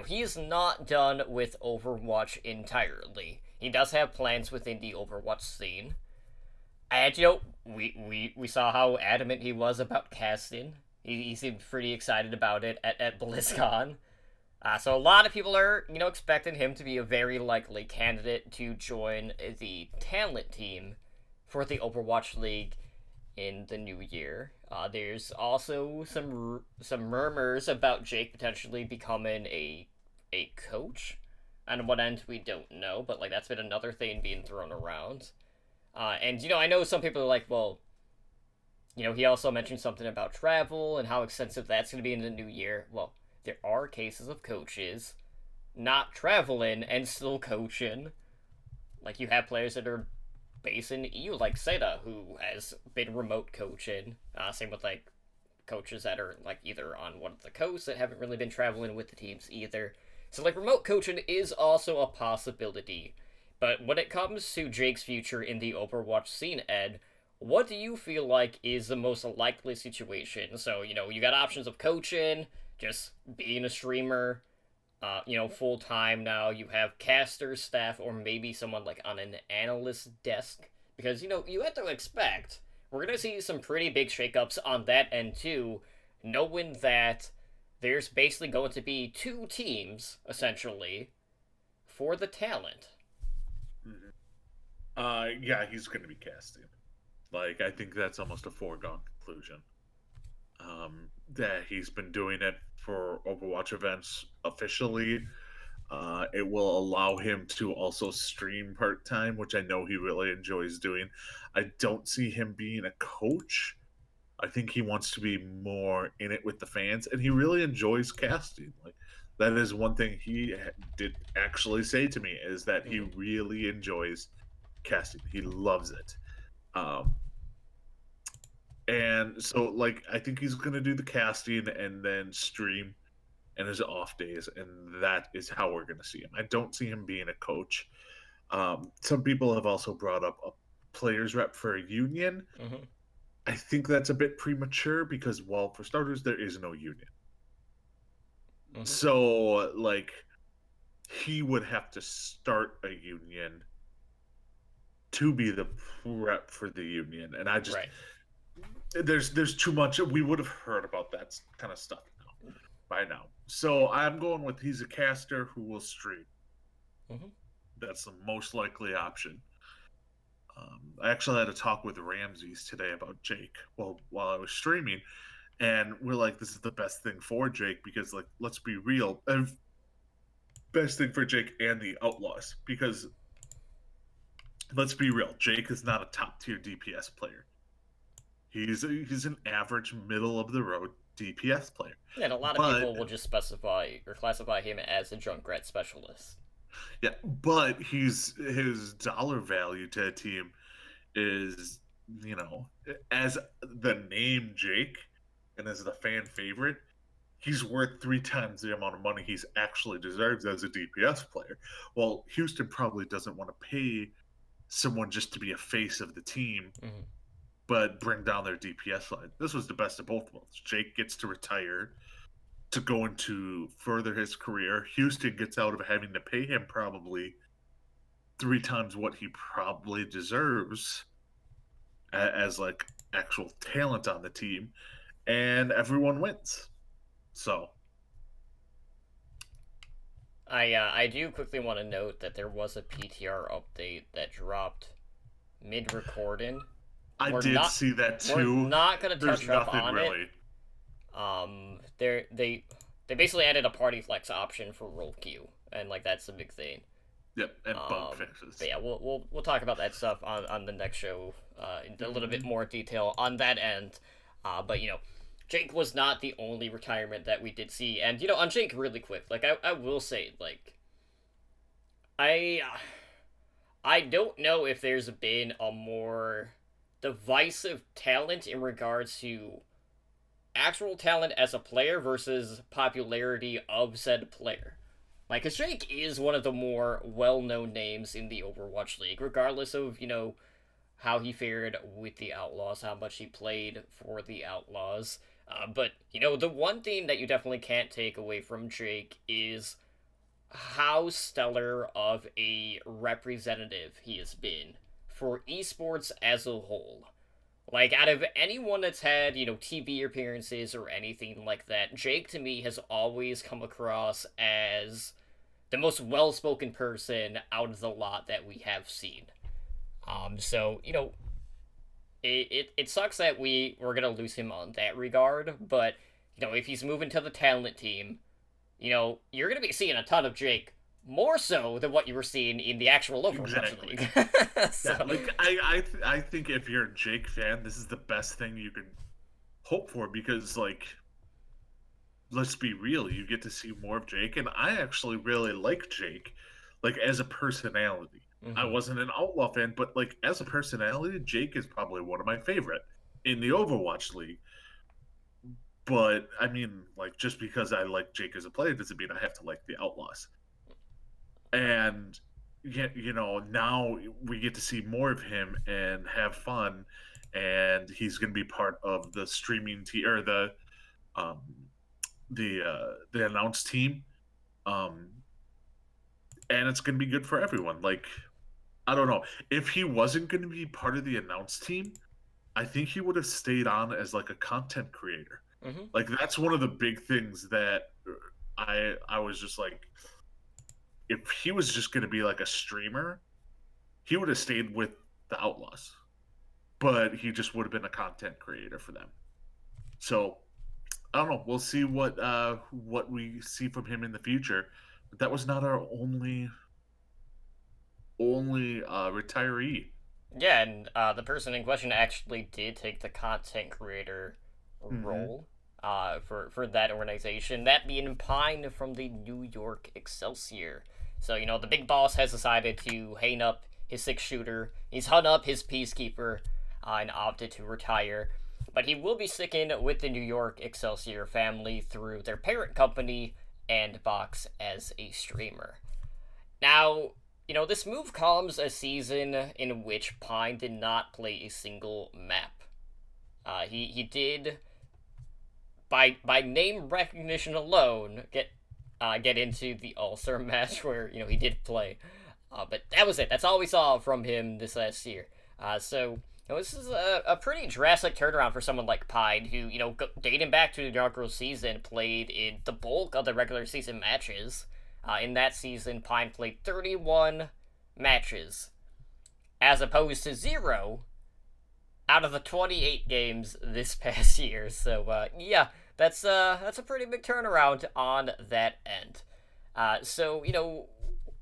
he is not done with Overwatch entirely. He does have plans within the Overwatch scene. And, we saw how adamant he was about casting. He seemed pretty excited about it at BlizzCon. So a lot of people are, expecting him to be a very likely candidate to join the talent team for the Overwatch League in the new year. There's also some murmurs about Jake potentially becoming a coach. On what end, we don't know, but, that's been another thing being thrown around. And, I know some people are like, well, he also mentioned something about travel and how extensive that's going to be in the new year. Well, there are cases of coaches not traveling and still coaching. Like, you have players that are based in EU, like Seda, who has been remote coaching. Same with, coaches that are, either on one of the coasts that haven't really been traveling with the teams either. So, remote coaching is also a possibility. But when it comes to Jake's future in the Overwatch scene, Ed, what do you feel like is the most likely situation? So, you got options of coaching, just being a streamer, full-time now. You have caster staff, or maybe someone, on an analyst desk. Because, you have to expect, we're going to see some pretty big shakeups on that end, too, knowing that there's basically going to be two teams, essentially, for the talent. Yeah, he's going to be casting. I think that's almost a foregone conclusion. That he's been doing it for Overwatch events officially. It will allow him to also stream part-time, which I know he really enjoys doing. I don't see him being a coach. I think he wants to be more in it with the fans, and he really enjoys casting. That is one thing he did actually say to me, is that he really enjoys casting. He loves it. And so, I think he's going to do the casting and then stream and his off days, and that is how we're going to see him. I don't see him being a coach. Some people have also brought up a players rep for a union. Mm-hmm. I think that's a bit premature because, well, for starters, there is no union. Mm-hmm. So, he would have to start a union to be the rep for the union, and I just... Right. There's too much. We would have heard about that kind of stuff by now. So I'm going with he's a caster who will stream. Mm-hmm. That's the most likely option. I actually had a talk with Ramses today about Jake while I was streaming, and we're like, this is the best thing for Jake because, let's be real, best thing for Jake and the Outlaws, because let's be real, Jake is not a top tier DPS player. He's an average, middle of the road DPS player. And a lot of people will just specify or classify him as a Junkrat specialist. Yeah, but his dollar value to a team is, as the name Jake and as the fan favorite, he's worth 3 times the amount of money he's actually deserves as a DPS player. Well, Houston probably doesn't want to pay someone just to be a face of the team. Mm-hmm. But bring down their DPS line. This was the best of both worlds. Jake gets to retire to go into further his career. Houston gets out of having to pay him probably 3 times what he probably deserves as actual talent on the team, and everyone wins. So I do quickly want to note that there was a PTR update that dropped mid-recording. I did see that too. We're not going to touch up on really. it. They basically added a party flex option for role queue, and that's the big thing. Yep, and bug fixes. But yeah, we'll talk about that stuff on the next show in a little bit more detail on that end. But Jake was not the only retirement that we did see, and on Jake really quick, I will say I don't know if there's been a more divisive talent in regards to actual talent as a player versus popularity of said player. Like, cause Jake is one of the more well-known names in the Overwatch League, regardless of, how he fared with the Outlaws, how much he played for the Outlaws. But, the one thing that you definitely can't take away from Jake is how stellar of a representative he has been for esports as a whole. Like, out of anyone that's had, TV appearances or anything like that, Jake to me has always come across as the most well-spoken person out of the lot that we have seen. So, it sucks that we're gonna lose him on that regard, but, if he's moving to the talent team, you're gonna be seeing a ton of Jake, more so than what you were seeing in the actual Overwatch League. So. Yeah, like, I think if you're a Jake fan, this is the best thing you can hope for, because, like, let's be real, you get to see more of Jake, and I actually really like Jake, like, as a personality. Mm-hmm. I wasn't an Outlaw fan, but, like, as a personality, Jake is probably one of my favorite in the Overwatch League. But, I mean, like, just because I like Jake as a player doesn't mean I have to like the Outlaws. And, now we get to see more of him and have fun, and he's going to be part of the streaming team, or the announced team. And it's going to be good for everyone. Like, I don't know. If he wasn't going to be part of the announced team, I think he would have stayed on as, like, a content creator. Mm-hmm. Like, that's one of the big things that I was just like, if he was just going to be like a streamer, he would have stayed with the Outlaws, but he just would have been a content creator for them. So I don't know. We'll see what we see from him in the future. But that was not our only retiree. Yeah, and the person in question actually did take the content creator role for that organization, that being Pine from the New York Excelsior. So, the big boss has decided to hang up his 6-shooter. He's hung up his Peacekeeper and opted to retire. But he will be sticking with the New York Excelsior family through their parent company, Andbox, as a streamer. Now, this move comes a season in which Pine did not play a single map. He did, by name recognition alone, get into the All-Star match where, he did play. But that was it. That's all we saw from him this last year. So, this is a pretty drastic turnaround for someone like Pine, who, dating back to the inaugural season, played in the bulk of the regular season matches. In that season, Pine played 31 matches, as opposed to 0 out of the 28 games this past year. So, yeah, that's a pretty big turnaround on that end. So,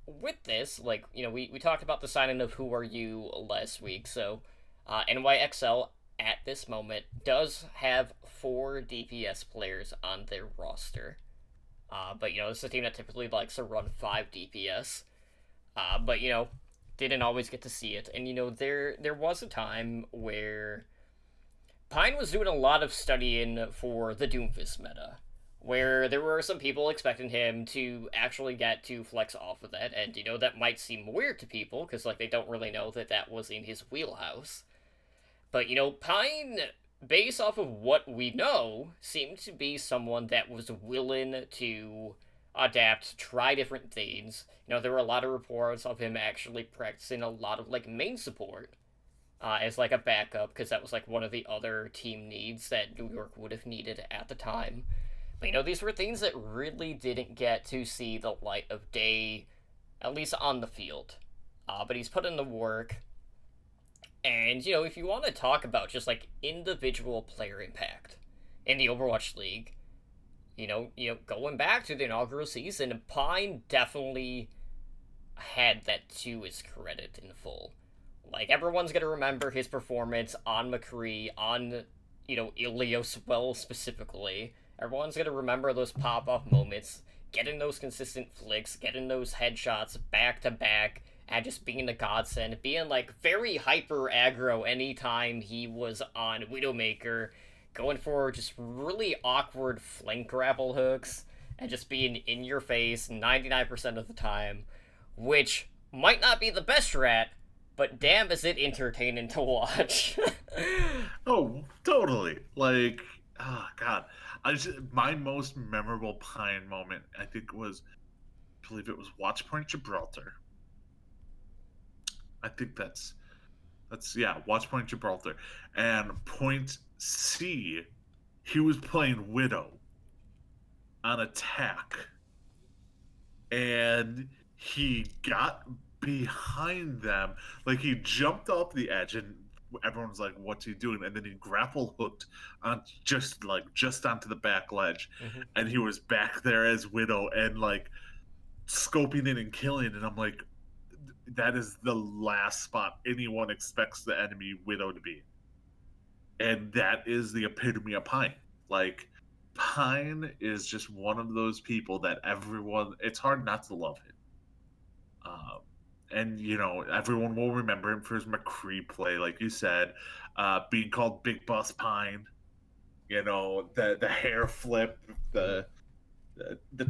with this, like, we talked about the signing of Who Are You last week, so NYXL at this moment does have 4 DPS players on their roster. But, this is a team that typically likes to run 5 DPS. But, didn't always get to see it. And, there was a time where Pine was doing a lot of studying for the Doomfist meta, where there were some people expecting him to actually get to flex off of that, and, that might seem weird to people, because, like, they don't really know that was in his wheelhouse. But, Pine, based off of what we know, seemed to be someone that was willing to adapt, try different things. There were a lot of reports of him actually practicing a lot of, like, main support as, like, a backup, because that was, like, one of the other team needs that New York would have needed at the time. But, these were things that really didn't get to see the light of day, at least on the field. But he's put in the work. And, if you want to talk about just, like, individual player impact in the Overwatch League, going back to the inaugural season, Pine definitely had that to his credit in full. Like, everyone's going to remember his performance on McCree, on, Ilios well specifically. Everyone's going to remember those pop-off moments, getting those consistent flicks, getting those headshots back-to-back, and just being a godsend, being, like, very hyper-aggro anytime he was on Widowmaker, going for just really awkward flank grapple hooks, and just being in your face 99% of the time, which might not be the best strat, but damn is it entertaining to watch. Oh, totally. Like, oh god, my most memorable Pine moment, I think was, I believe it was Watch Point Gibraltar. I think that's yeah, Watch Point Gibraltar, and Point C, he was playing Widow on attack, and he got behind them, like he jumped off the edge, and everyone's like, "What's he doing?" And then he grapple hooked on just onto the back ledge, Mhm. and he was back there as Widow and like scoping in and killing. And I'm like, that is the last spot anyone expects the enemy Widow to be, and that is the epitome of Pine. Like, Pine is just one of those people that everyone, it's hard not to love him. And everyone will remember him for his McCree play, like you said, being called Big Boss Pine. The hair flip, the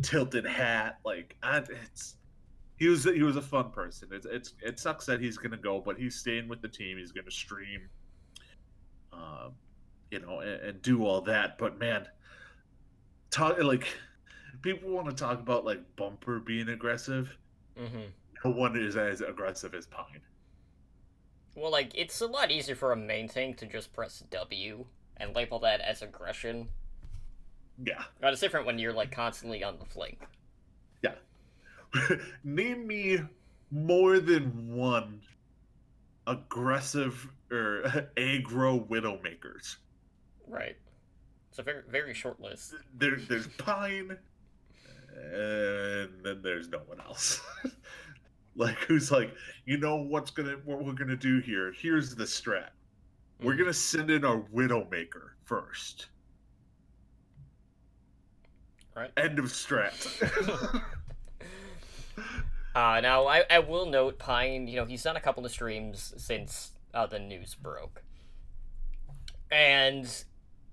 tilted hat. Like, he was a fun person. It sucks that he's gonna go, but he's staying with the team. He's gonna stream, and do all that. But man, talk like people want to talk about like Bumper being aggressive. Mm-hmm. No one is as aggressive as Pine. Well, like, it's a lot easier for a main tank to just press W and label that as aggression. Yeah, But it's different when you're, like, constantly on the flank. yeah. Name me more than one aggressive or aggro Widowmakers. Right. It's a very, very short list. There's Pine, and then there's no one else. Like, who's like, what we're gonna do here? Here's the strat. We're gonna send in our Widowmaker first. Right. End of strat. Now, I will note, Pine, he's done a couple of streams since the news broke. And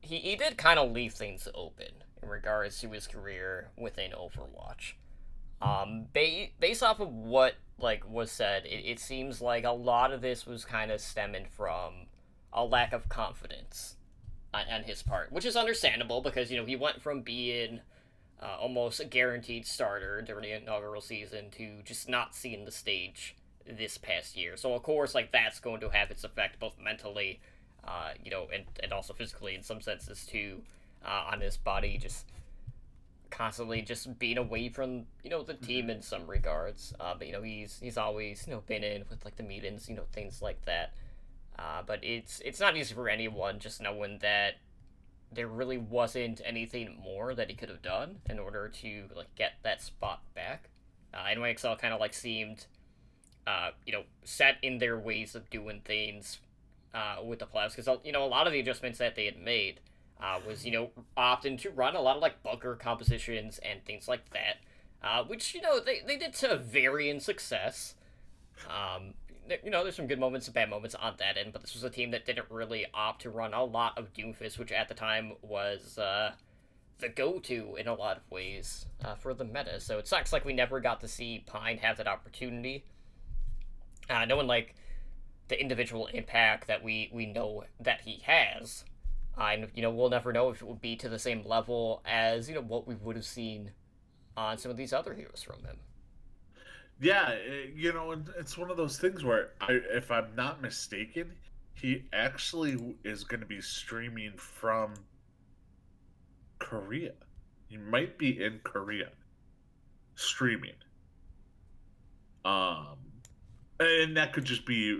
he did kind of leave things open in regards to his career within Overwatch. Based off of what was said, it seems like a lot of this was kind of stemming from a lack of confidence on his part, which is understandable because he went from being almost a guaranteed starter during the inaugural season to just not seeing the stage this past year. So of course, that's going to have its effect both mentally, and also physically in some senses too, on his body, just constantly just being away from the team in some regards. But he's always been in with the meetings, things like that. But it's not easy for anyone just knowing that there really wasn't anything more that he could have done in order to get that spot back. NYXL kind of seemed set in their ways of doing things with the playoffs, because a lot of the adjustments that they had made was opting to run a lot of bunker compositions and things like that, which they did to varying success. There's some good moments and bad moments on that end, but this was a team that didn't really opt to run a lot of Doomfist, which at the time was the go-to in a lot of ways for the meta. So it sucks we never got to see Pine have that opportunity. Knowing the individual impact that we know that he has, and we'll never know if it would be to the same level as what we would have seen on some of these other heroes from him. Yeah, and it's one of those things where, if I'm not mistaken, he actually is going to be streaming from Korea. He might be in Korea streaming. And that could just be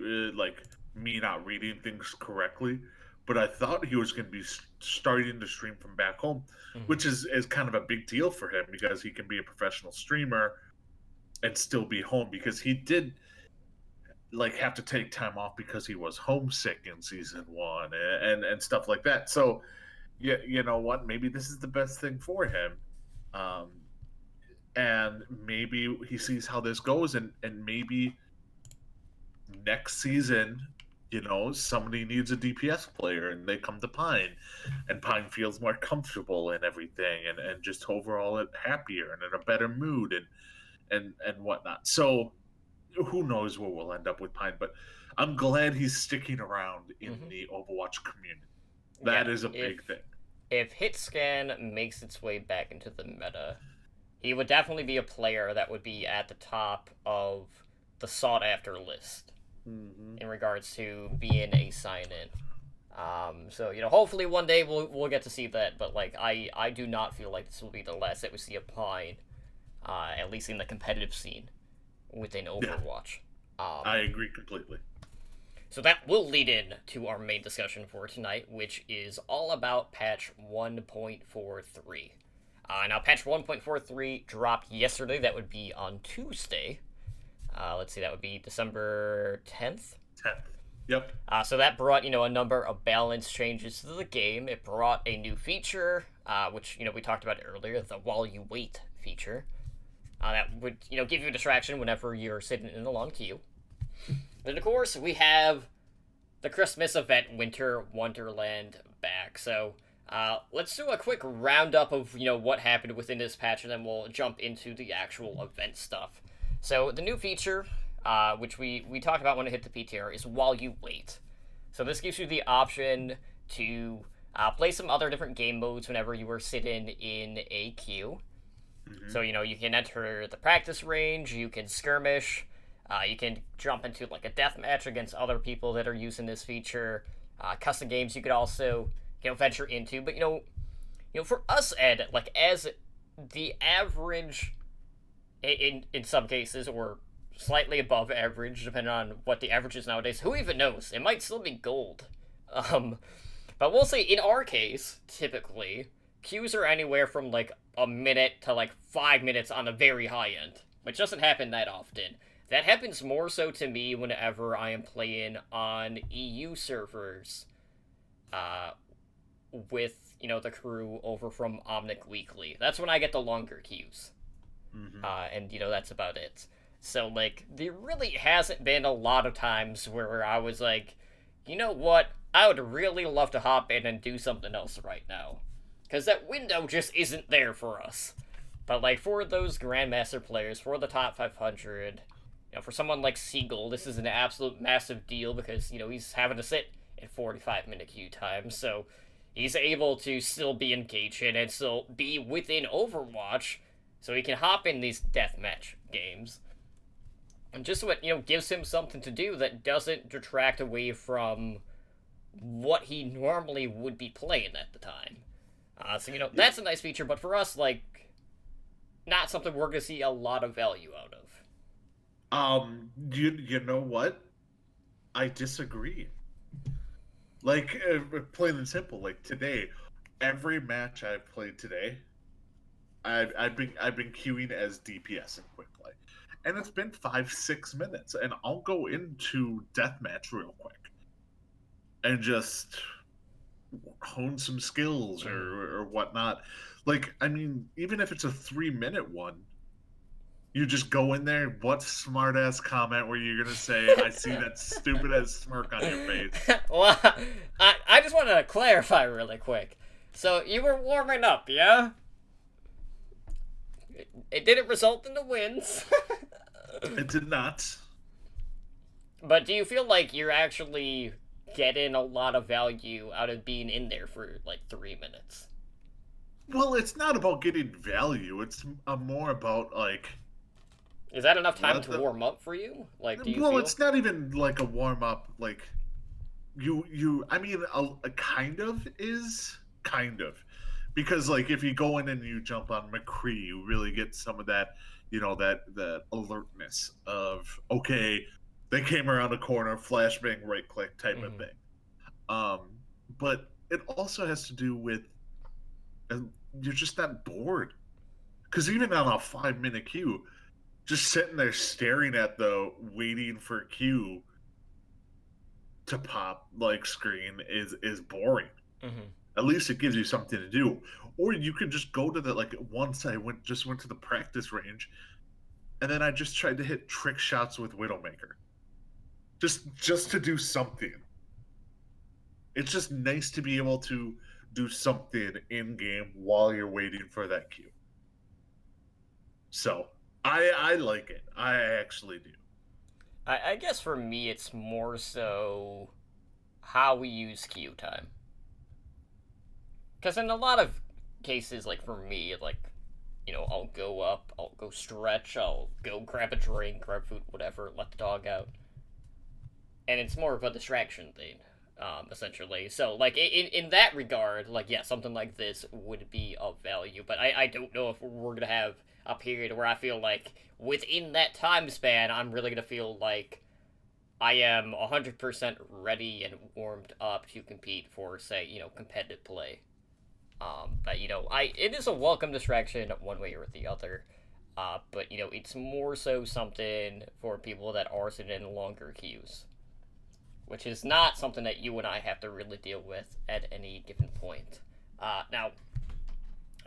me not reading things correctly, but I thought he was going to be starting to stream from back home, which is kind of a big deal for him because he can be a professional streamer and still be home, because he did have to take time off because he was homesick in season 1 and stuff like that. So yeah, you know what, maybe this is the best thing for him, and maybe he sees how this goes, and maybe next season somebody needs a DPS player and they come to Pine, and Pine feels more comfortable and everything, and just overall happier and in a better mood and whatnot. So who knows where we'll end up with Pine, but I'm glad he's sticking around in the Overwatch community. That is a big thing. If Hitscan makes its way back into the meta, he would definitely be a player that would be at the top of the sought-after list in regards to being a sign-in. So, hopefully one day we'll get to see that, but, I do not feel like this will be the last that we see of Pine, at least in the competitive scene within Overwatch. I agree completely. So that will lead in to our main discussion for tonight, which is all about patch 1.43. Now, patch 1.43 dropped yesterday. That would be on Tuesday. Let's see, that would be December 10th? 10th. Yep. So that brought, a number of balance changes to the game. It brought a new feature, which, we talked about earlier, the While You Wait feature. That would, give you a distraction whenever you're sitting in a long queue. Then, of course, we have the Christmas event, Winter Wonderland, back. So, let's do a quick roundup of, what happened within this patch, and then we'll jump into the actual event stuff. So, the new feature, which we talked about when it hit the PTR, is While You Wait. So, this gives you the option to play some other different game modes whenever you are sitting in a queue. So, you can enter the practice range, you can skirmish, you can jump into, a deathmatch against other people that are using this feature. Custom games you could also, venture into. But, for us, Ed, as the average, in some cases, or slightly above average, depending on what the average is nowadays, who even knows? It might still be gold. But we'll say, in our case, typically, queues are anywhere from, a minute to, 5 minutes on the very high end, which doesn't happen that often. That happens more so to me whenever I am playing on EU servers with, the crew over from Omnic Weekly. That's when I get the longer queues. And, that's about it. So, there really hasn't been a lot of times where I was like, you know what? I would really love to hop in and do something else right now. Because that window just isn't there for us. But, for those Grandmaster players, for the top 500... for someone like Seagull, this is an absolute massive deal because, he's having to sit in 45-minute queue time, so he's able to still be engaging and still be within Overwatch, so he can hop in these deathmatch games. And just what, gives him something to do that doesn't detract away from what he normally would be playing at the time. So, that's a nice feature, but for us, not something we're going to see a lot of value out of. You know what? I disagree. Plain and simple. Today, every match I've played today, I've been queuing as DPS in quick play, and it's been 5-6 minutes, and I'll go into deathmatch real quick, and just hone some skills or whatnot. Even if it's a 3-minute one. You just go in there, what smart-ass comment were you going to say? I see that stupid-ass smirk on your face. Well, I just want to clarify really quick. So, you were warming up, yeah? It didn't result in the wins. It did not. But do you feel like you're actually getting a lot of value out of being in there for, 3 minutes? Well, it's not about getting value. It's more about, Is that enough time to warm up for you? Do you feel... it's not even a warm up. Kind of is kind of, because if you go in and you jump on McCree, you really get some of that, that alertness of, okay, they came around a corner, flashbang, right click type of thing. But it also has to do with, you're just not bored, because even on a 5-minute queue, just sitting there staring at the waiting for queue to pop screen is boring. At least it gives you something to do. Or you could just go to the once I went to the practice range, and then I just tried to hit trick shots with Widowmaker. Just to do something. It's just nice to be able to do something in game while you're waiting for that cue. So I like it. I actually do. I guess for me, it's more so how we use queue time. Because in a lot of cases, like for me, like, I'll go up, I'll go stretch, I'll go grab a drink, grab food, whatever, let the dog out. And it's more of a distraction thing, essentially. So, like, in that regard, like, yeah, something like this would be of value. But I don't know if we're going to have a period where I feel like within that time span, I'm really going to feel like I am 100% ready and warmed up to compete for, say, competitive play. But it is a welcome distraction one way or the other. But it's more so something for people that are sitting in longer queues, which is not something that you and I have to really deal with at any given point. Now,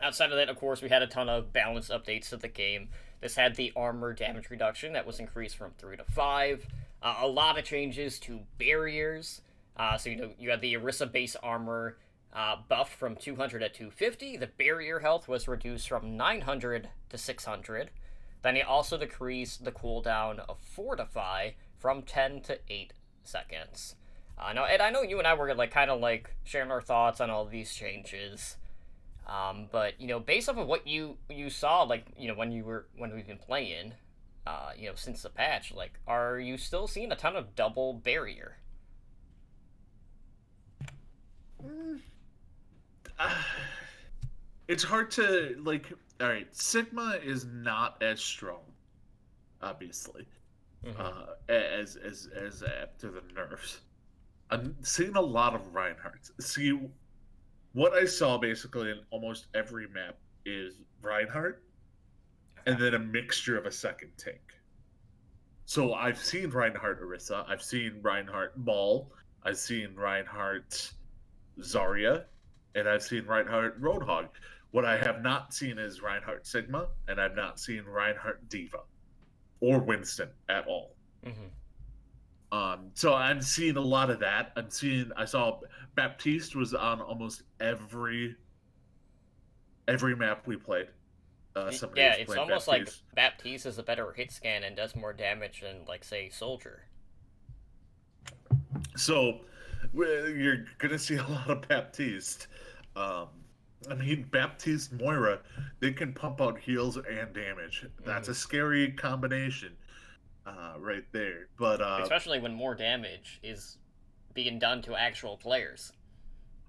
outside of that, of course, we had a ton of balance updates to the game. This had the armor damage reduction that was increased from 3 to 5. A lot of changes to barriers. So, you had the Orisa base armor buffed from 200 to 250. The barrier health was reduced from 900 to 600. Then it also decreased the cooldown of Fortify from 10 to 8 seconds. Now, Ed, I know you and I were kind of sharing our thoughts on all these changes. But based off of what you saw, when we've been playing, since the patch, are you still seeing a ton of double barrier? It's hard to all right, Sigma is not as strong, obviously, as after the nerfs. I'm seeing a lot of Reinhardt. See, what I saw basically in almost every map is Reinhardt, and then a mixture of a second tank. So I've seen Reinhardt Orisa, I've seen Reinhardt Maul, I've seen Reinhardt Zarya, and I've seen Reinhardt Roadhog. What I have not seen is Reinhardt Sigma, and I've not seen Reinhardt Diva or Winston at all. So I'm seeing a lot of that. I saw Baptiste was on almost every map we played. Yeah, it's almost Baptiste. Like Baptiste is a better hit scan and does more damage than, say, Soldier. So you're gonna see a lot of Baptiste. Baptiste, Moira, they can pump out heals and damage. That's a scary combination, right there. But especially when more damage is being done to actual players.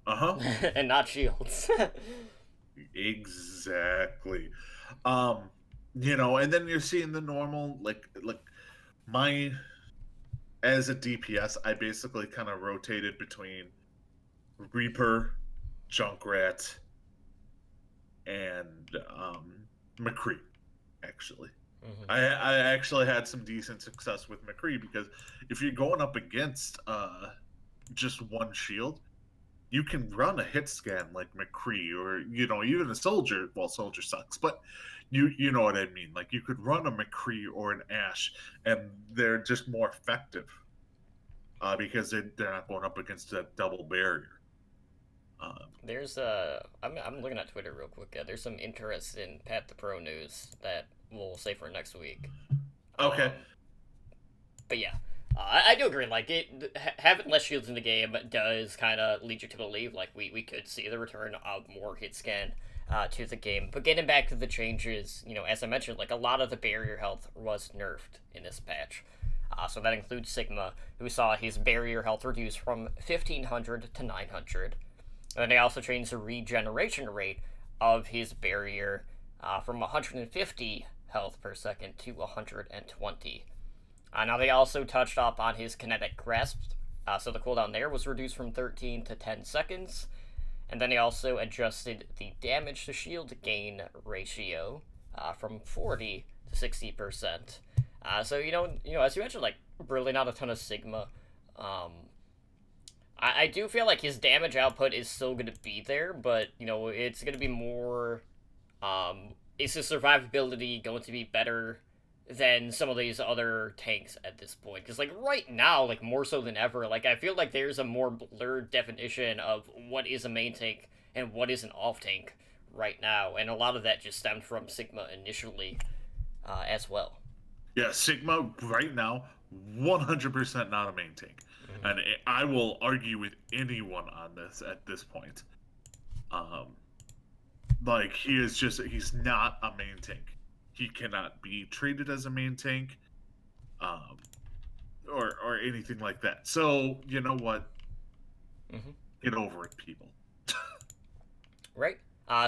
And not shields. Exactly. And then you're seeing the normal as a DPS, I basically kind of rotated between Reaper, Junkrat, and McCree, actually. I actually had some decent success with McCree because if you're going up against just one shield, you can run a hit scan like McCree or, even a Soldier. Well, Soldier sucks, but you know what I mean. You could run a McCree or an Ashe, and they're just more effective because they're not going up against a double barrier. There's I'm looking at Twitter real quick. There's some interesting Pat the Pro news that we'll save for next week. Okay. But yeah, I do agree. Having less shields in the game does kind of lead you to believe we could see the return of more hit scan to the game. But getting back to the changes, as I mentioned, a lot of the barrier health was nerfed in this patch. So that includes Sigma, who saw his barrier health reduced from 1500 to 900. And then they also changed the regeneration rate of his barrier from 150 health per second to 120. Now they also touched up on his kinetic grasp, so the cooldown there was reduced from 13 to 10 seconds. And then they also adjusted the damage to shield gain ratio from 40 to 60%. So as you mentioned, really not a ton of Sigma. I do feel like his damage output is still going to be there, but it's going to be more. Is his survivability going to be better than some of these other tanks at this point. Because, like, right now, like, more so than ever, like, I feel like there's a more blurred definition of what is a main tank and what is an off tank right now. And a lot of that just stemmed from Sigma initially as well. Yeah, Sigma right now, 100% not a main tank. And I will argue with anyone on this at this point. Like, he's not a main tank. He cannot be treated as a main tank, or anything like that. So, you know what? Get over it, people. Right.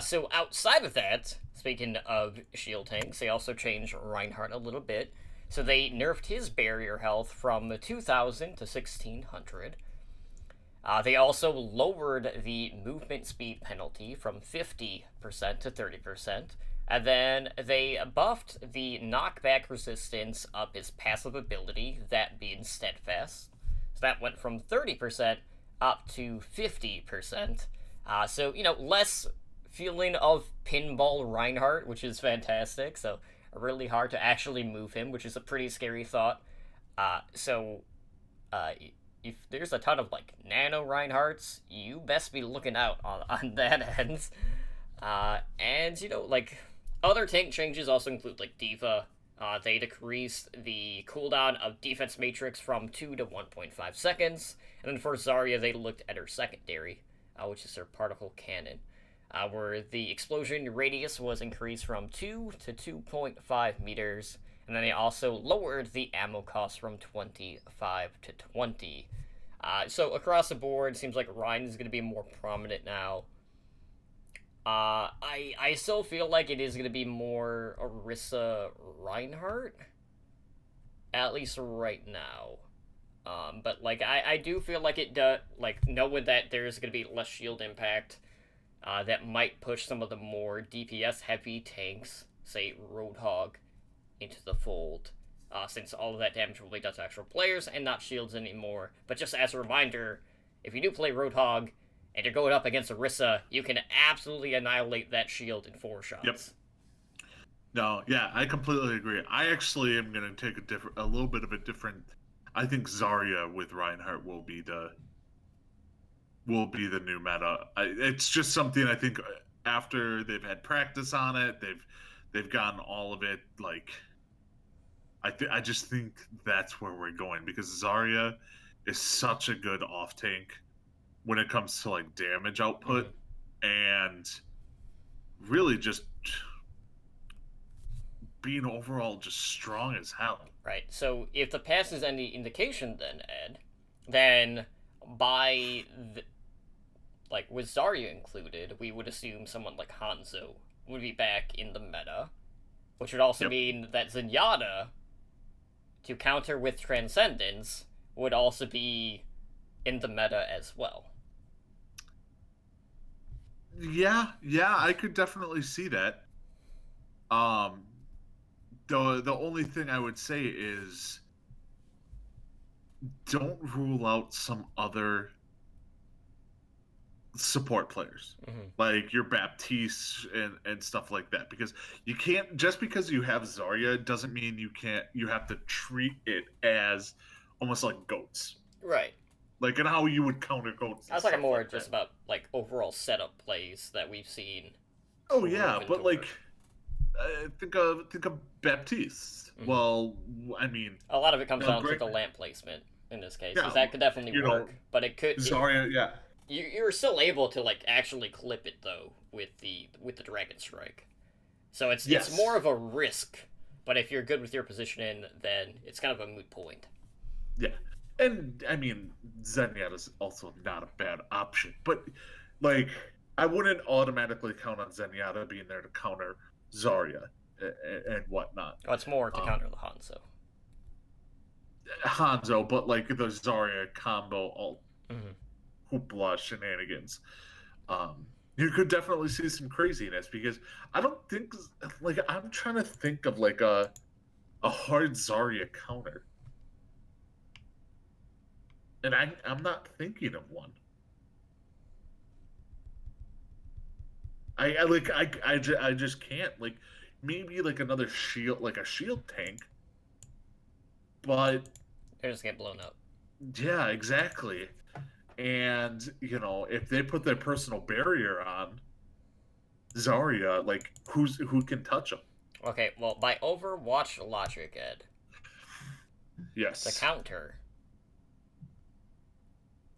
So outside of that, speaking of shield tanks, they also changed Reinhardt a little bit. So they nerfed his barrier health from 2,000 to 1,600. They also lowered the movement speed penalty from 50% to 30%. And then they buffed the knockback resistance of his passive ability, that being Steadfast. So that went from 30% up to 50%. So, less feeling of pinball Reinhardt, which is fantastic. So, really hard to actually move him, which is a pretty scary thought. If there's a ton of, like, nano Reinhardts, you best be looking out on that end. And, other tank changes also include, like, D.Va. They decreased the cooldown of Defense Matrix from 2 to 1.5 seconds. And then for Zarya, they looked at her secondary, which is her particle cannon, where the explosion radius was increased from 2 to 2.5 meters. And then they also lowered the ammo cost from 25 to 20. So across the board, it seems like Ryan is going to be more prominent now. I still feel like it is going to be more Orisa Reinhardt, at least right now. But like I do feel like it does, like, knowing that there's going to be less shield impact, that might push some of the more DPS heavy tanks, say Roadhog, into the fold. Since all of that damage will be done to actual players and not shields anymore. But just as a reminder, if you do play Roadhog and you're going up against Orisa, you can absolutely annihilate that shield in 4 shots. Yep. No, yeah, I completely agree. I actually am going to take a little bit of a different. I think Zarya with Reinhardt will be the new meta. It's just something I think after they've had practice on it, they've gotten all of it. Like, I just think that's where we're going, because Zarya is such a good off tank when it comes to, like, damage output, and really just being overall just strong as hell. Right. So if the past is any indication, then Ed, then with Zarya included, we would assume someone like Hanzo would be back in the meta, which would also mean that Zenyatta, to counter with Transcendence, would also be in the meta as well. Yeah, I could definitely see that. The only thing I would say is, don't rule out some other support players, like your Baptiste and stuff like that, because you can't, just because you have Zarya doesn't mean you have to treat it as almost like goats, right? Like, and how you would counter goats. I was talking more just about, like, overall setup plays that we've seen. Oh yeah, but like, think of Baptiste. Well, I mean, a lot of it comes down to the lamp placement in this case, because that could definitely work. But it could Zarya, you're still able to, like, actually clip it though with the Dragon Strike. So it's more of a risk. But if you're good with your positioning, then it's kind of a moot point. Yeah. And, I mean, Zenyatta's also not a bad option. But, like, I wouldn't automatically count on Zenyatta being there to counter Zarya and whatnot. Oh, it's more to counter the Hanzo, but, like, the Zarya combo all hoopla shenanigans. You could definitely see some craziness, because I don't think, like, I'm trying to think of, like, a hard Zarya counter. And I'm not thinking of one. I just can't. Like, maybe like another shield, like a shield tank, but They're just getting blown up. yeah, exactly. And if they put their personal barrier on Zarya, like who can touch them? Okay, well, by Overwatch logic, Ed, the Yes, counter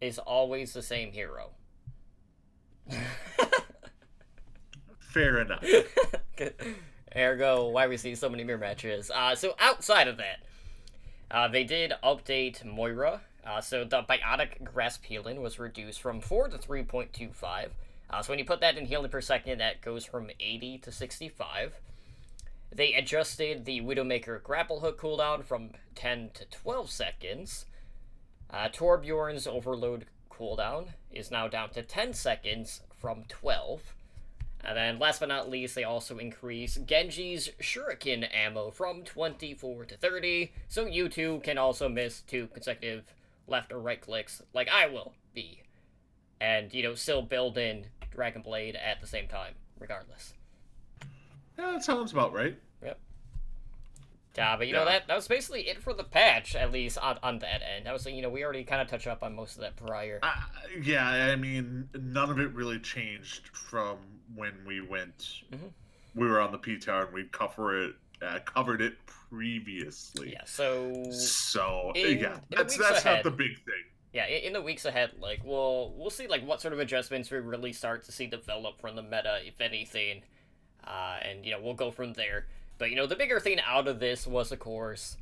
is always the same hero. fair enough. Ergo, why we see so many mirror matches. So outside of that, they did update Moira. So the biotic grasp healing was reduced from 4 to 3.25. So when you put that in healing per second, that goes from 80 to 65. They adjusted the Widowmaker grapple hook cooldown from 10 to 12 seconds. Torbjorn's overload cooldown is now down to 10 seconds from 12. And then, last but not least, they also increase Genji's shuriken ammo from 24 to 30, so you two can also miss 2 consecutive left or right clicks, like I will be. And, still build in Dragon Blade at the same time, regardless. Yeah, that sounds about right. Yep. But that was basically it for the patch, at least on that end. I was saying, we already kind of touched up on most of that prior. Yeah, I mean, none of it really changed from when we went. Mm-hmm. We were on the PTR and we covered it previously. Yeah. So that's not the big thing. Yeah, in the weeks ahead, we'll see what sort of adjustments we really start to see develop from the meta, if anything, and we'll go from there. But the bigger thing out of this was, of course,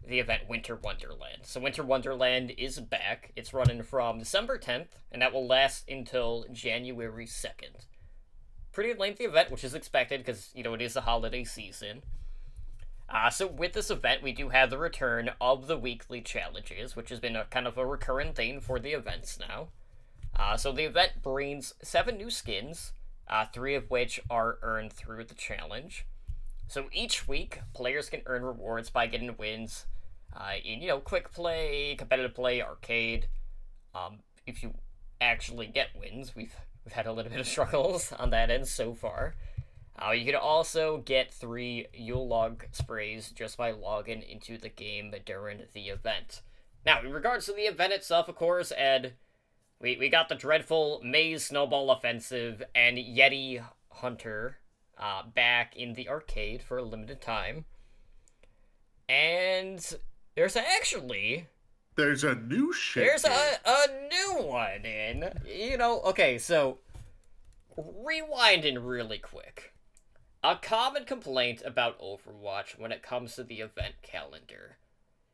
the event Winter Wonderland. So Winter Wonderland is back. It's running from December 10th, and that will last until January 2nd. Pretty lengthy event, which is expected because it is the holiday season. So with this event, we do have the return of the weekly challenges, which has been a kind of a recurring thing for the events now. So the event brings 7 new skins, 3 of which are earned through the challenge. So each week, players can earn rewards by getting wins in, quick play, competitive play, arcade. If you actually get wins, we've had a little bit of struggles on that end so far. You can also get 3 Yule log sprays just by logging into the game during the event. Now, in regards to the event itself, of course, Ed, we got the dreadful Maze Snowball Offensive and Yeti Hunter back in the arcade for a limited time. And there's a new shit. There's a new one in. Okay, so rewinding really quick. A common complaint about Overwatch when it comes to the event calendar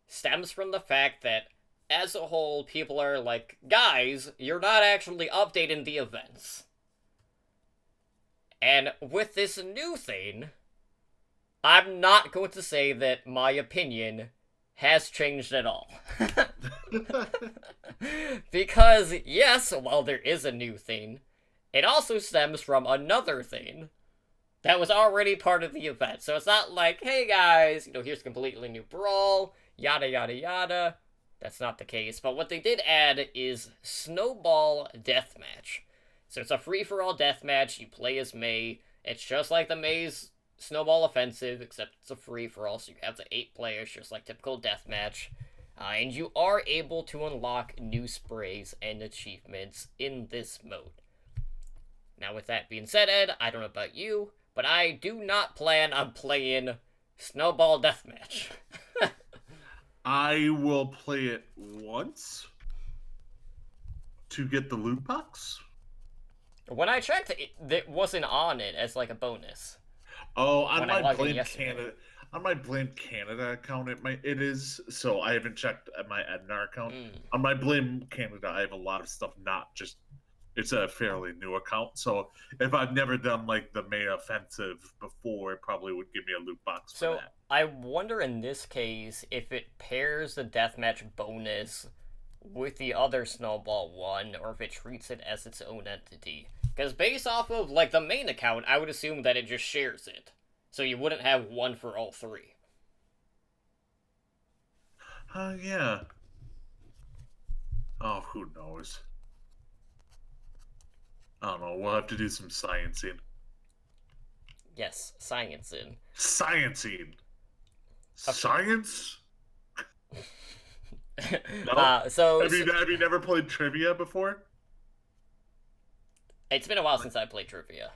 stems from the fact that, as a whole, people are like, guys, you're not actually updating the events. And with this new thing, I'm not going to say that my opinion has changed at all. Because, yes, while there is a new thing, it also stems from another thing that was already part of the event. So it's not like, hey guys, here's a completely new brawl, yada yada yada. That's not the case. But what they did add is Snowball Deathmatch. So it's a free-for-all deathmatch. You play as Mei. It's just like the Mei's Snowball Offensive, except it's a free-for-all, so you have the 8 players, just like typical deathmatch. And you are able to unlock new sprays and achievements in this mode. Now, with that being said, Ed, I don't know about you, but I do not plan on playing Snowball Deathmatch. I will play it once to get the loot box. When I checked, it wasn't on it as a bonus. Oh, on my Blame Canada. On my Blame Canada account, it is. So I haven't checked at my Ednar account. On my Blame Canada, I have a lot of stuff. Not just. It's a fairly new account, so if I've never done the May offensive before, it probably would give me a loot box for that. So I wonder in this case if it pairs the deathmatch bonus with the other Snowball one, or if it treats it as its own entity. Because based off of the main account, I would assume that it just shares it, so you wouldn't have one for all 3. Yeah. Oh, who knows? I don't know. We'll have to do some sciencing. Yes, sciencing. Sciencing. Science? No? So Have you never played trivia before? it's been a while since I played trivia.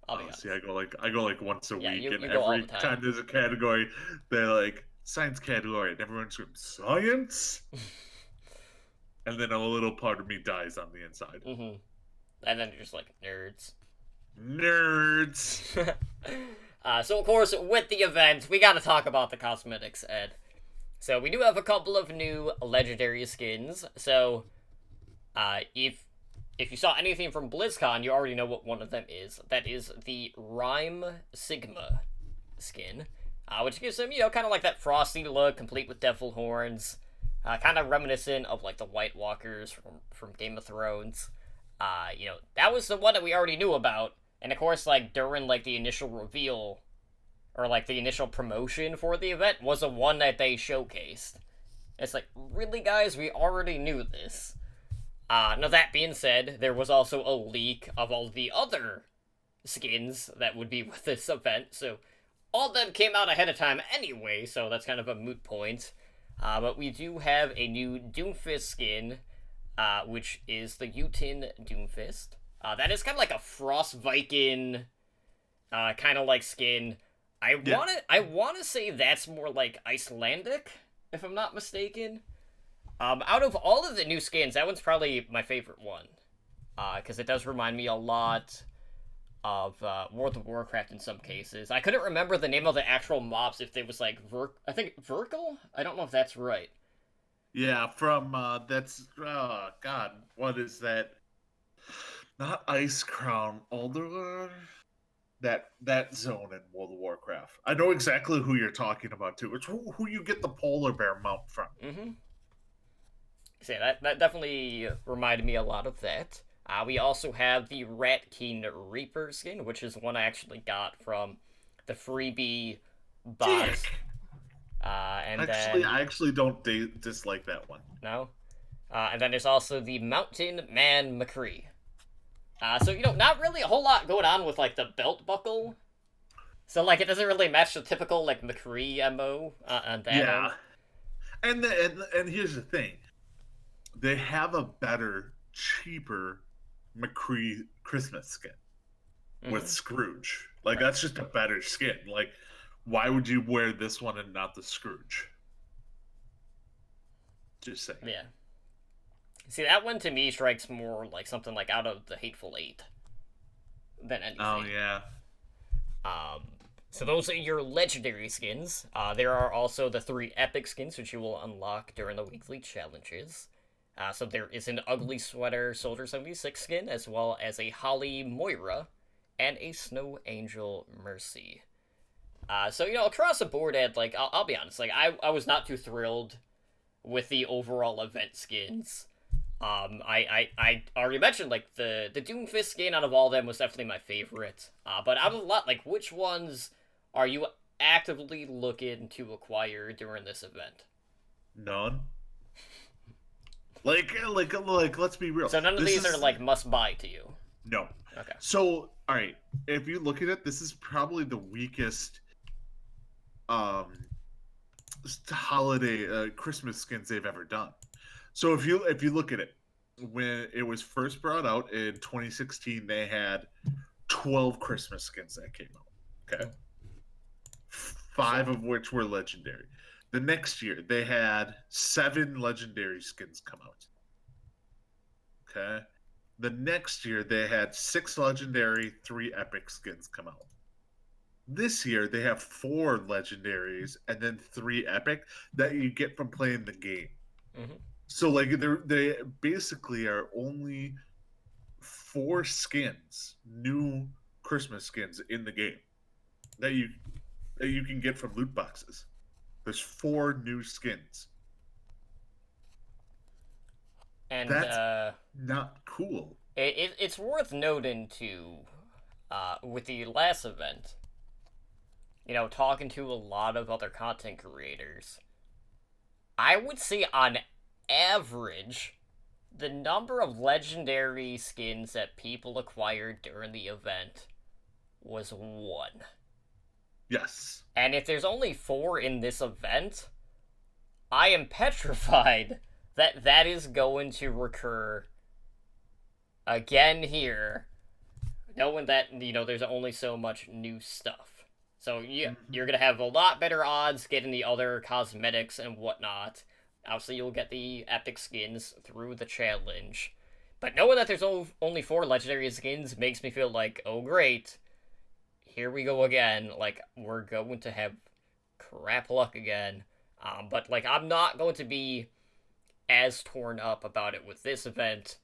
I'll be honest. See, I go like once a Yeah, week, and you go all every the time. time there's a category, they're like science category, and everyone screams science, and then a little part of me dies on the inside. Mm-hmm. And then you're just like nerds. Nerds. So of course, with the event, we got to talk about the cosmetics, Ed. So we do have a couple of new legendary skins. So, if you saw anything from BlizzCon, you already know what one of them is. That is the Rhyme Sigma skin, which gives him, kind of like that frosty look, complete with devil horns, kind of reminiscent of like the White Walkers from Game of Thrones. That was the one that we already knew about, and of course, like during like the initial reveal, or like the initial promotion for the event, was the one that they showcased. It's like, really, guys, we already knew this. Now, that being said, there was also a leak of all the other skins that would be with this event, so all of them came out ahead of time anyway, so that's kind of a moot point. But we do have a new Doomfist skin, which is the Jotun Doomfist. That is kind of like a Frost Viking kind of like skin. I wanna say that's more like Icelandic, if I'm not mistaken. Out of all of the new skins, that one's probably my favorite one, because it does remind me a lot of World of Warcraft in some cases. I couldn't remember the name of the actual mobs, if it was like I think Verkle? I don't know if that's right. Yeah, from that's God, what is that? Not Ice Crown, Alderaan. That zone in World of Warcraft. I know exactly who you're talking about too. It's who you get the polar bear mount from. Mm-hmm. So yeah, that definitely reminded me a lot of that. We also have the Rat King Reaper skin, which is one I actually got from the freebie box. And Actually, then I actually don't dislike that one. no, and then there's also the Mountain Man McCree. So not really a whole lot going on with like the belt buckle. So like it doesn't really match the typical like McCree MO on that. Yeah, and here's the thing, they have a better, cheaper McCree Christmas skin with Scrooge. Like that's just a better skin. Like, why would you wear this one and not the Scrooge? Just saying. Yeah. See, that one to me strikes more like something like out of the Hateful Eight than anything. Oh yeah. So those are your legendary skins. There are also the 3 epic skins, which you will unlock during the weekly challenges. So there is an Ugly Sweater Soldier 76 skin, as well as a Holly Moira, and a Snow Angel Mercy. So across the board, Ed, like I'll be honest, like I was not too thrilled with the overall event skins. I already mentioned, like, the Doomfist skin out of all of them was definitely my favorite. But out of a lot, like, which ones are you actively looking to acquire during this event? None. Like, let's be real. So none of these are, like, must-buy to you? No. Okay. So, alright, if you look at it, this is probably the weakest, holiday, Christmas skins they've ever done. So if you look at it, when it was first brought out in 2016, they had 12 Christmas skins that came out. Okay, 5 of which were legendary. The next year, they had 7 legendary skins come out. Okay, the next year they had 6 legendary, 3 epic skins come out. This year they have 4 legendaries and then 3 epic that you get from playing the game. Mm-hmm. So like they basically are only 4 skins, new Christmas skins in the game that you can get from loot boxes. There's 4 new skins. And that's not cool. It's worth noting too, with the last event, talking to a lot of other content creators, I would say on average, the number of legendary skins that people acquired during the event was 1. Yes. And if there's only 4 in this event, I am petrified that that is going to recur again here, knowing that, there's only so much new stuff. So you're going to have a lot better odds getting the other cosmetics and whatnot. Obviously, you'll get the epic skins through the challenge. But knowing that there's only 4 legendary skins makes me feel like, oh great, here we go again. Like, we're going to have crap luck again. But, like, I'm not going to be as torn up about it with this event,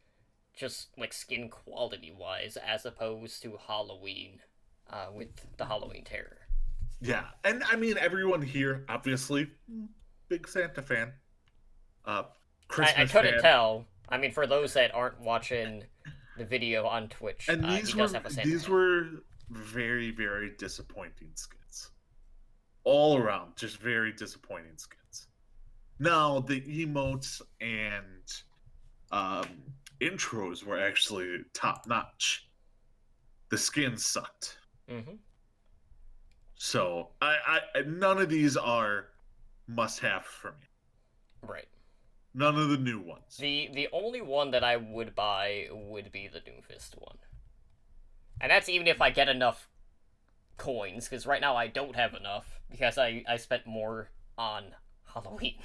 just, like, skin quality-wise, as opposed to Halloween, with the Halloween Terror. Yeah, and I mean, everyone here, obviously, big Santa fan. Christmas I couldn't fan. tell. I mean, for those that aren't watching the video on Twitch, And he does have a Santa these hat. were very, very disappointing skins. All around, just very disappointing skins. Now, the emotes and intros were actually top notch. The skins sucked. Mm-hmm. So I none of these are must have for me. Right. None of the new ones. The only one that I would buy would be the Doomfist one. And that's even if I get enough coins, because right now I don't have enough, because I spent more on Halloween.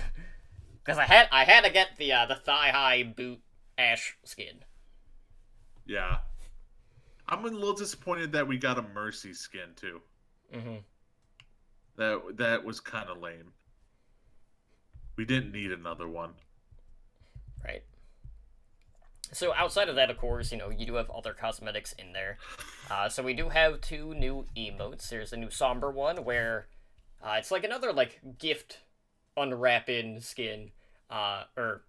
Because I had to get the thigh-high boot Ash skin. Yeah. I'm a little disappointed that we got a Mercy skin too. Mm-hmm. That was kind of lame. We didn't need another one. Right. So outside of that, of course, you do have other cosmetics in there. So we do have 2 new emotes. There's a new somber one where it's like another like gift unwrapping skin or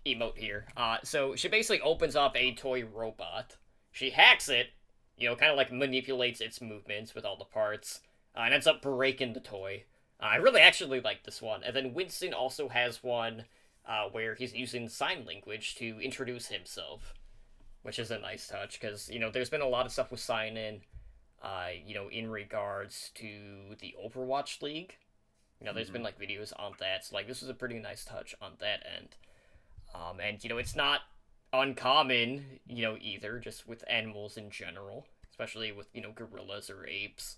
emote here. So she basically opens up a toy robot. She hacks it, kind of like manipulates its movements with all the parts, and ends up breaking the toy. I really actually like this one. And then Winston also has one where he's using sign language to introduce himself, which is a nice touch, because, there's been a lot of stuff with sign-in, in regards to the Overwatch League. There's been, like, videos on that, so, like, this is a pretty nice touch on that end. And, it's not uncommon, either, just with animals in general, especially with, gorillas or apes,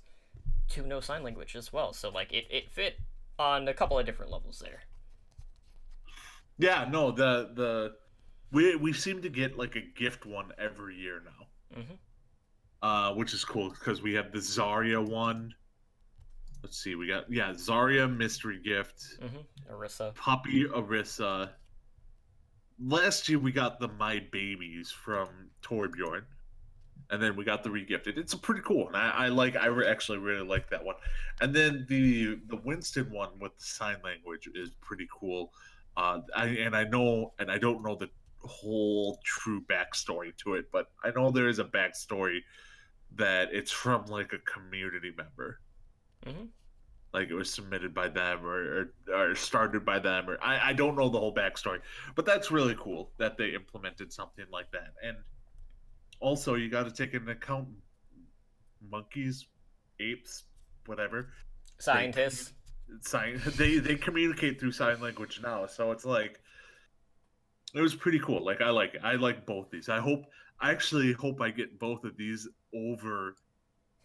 to know sign language as well. So, like, it fit on a couple of different levels there. Yeah, no, we seem to get like a gift one every year now. Mm-hmm. Which is cool because we have the Zarya one. Let's see, we got Zarya mystery gift. Mm-hmm. Orisa. Puppy Orisa. Last year we got the My Babies from Torbjorn. And then we got the regifted. It's a pretty cool one. I actually really like that one. And then the Winston one with the sign language is pretty cool. I don't know the whole true backstory to it, but I know there is a backstory that it's from like a community member. Mm-hmm. Like it was submitted by them or started by them, or I don't know the whole backstory, but that's really cool that they implemented something like that. And also, you got to take into account monkeys, apes, whatever. Scientists. They communicate through sign language now, so it's like it was pretty cool. Like I like it. I like both these. I actually hope I get both of these over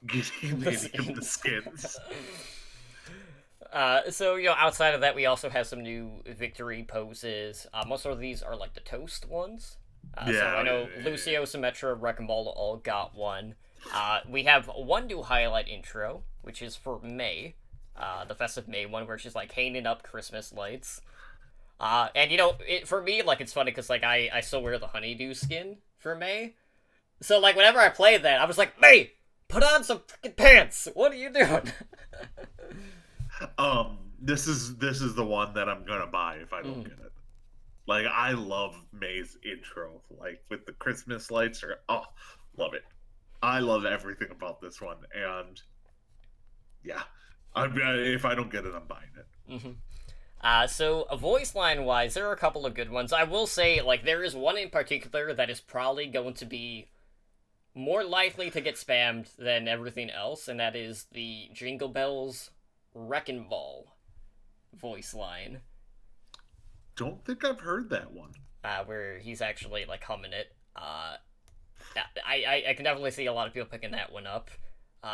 getting any of the skins. So, outside of that, we also have some new victory poses. Most of these are like the toast ones. So I know Lucio, Symmetra, Wrecking Ball all got one. We have one new highlight intro, which is for May. The Festive May one, where she's, like, hanging up Christmas lights. And, for me, like, it's funny, because, like, I still wear the Honeydew skin for May. So, like, whenever I played that, I was like, May, put on some freaking pants! What are you doing? This is the one that I'm gonna buy if I don't get it. Like, I love May's intro, like, with the Christmas lights. Love it. I love everything about this one, and yeah, if I don't get it, I'm buying it. Mm-hmm. So, voice line-wise, there are a couple of good ones. I will say, like, there is one in particular that is probably going to be more likely to get spammed than everything else, and that is the Jingle Bells Wrecking Ball voice line. don't think I've heard that one. where he's actually like humming it. Yeah, I can definitely see a lot of people picking that one up.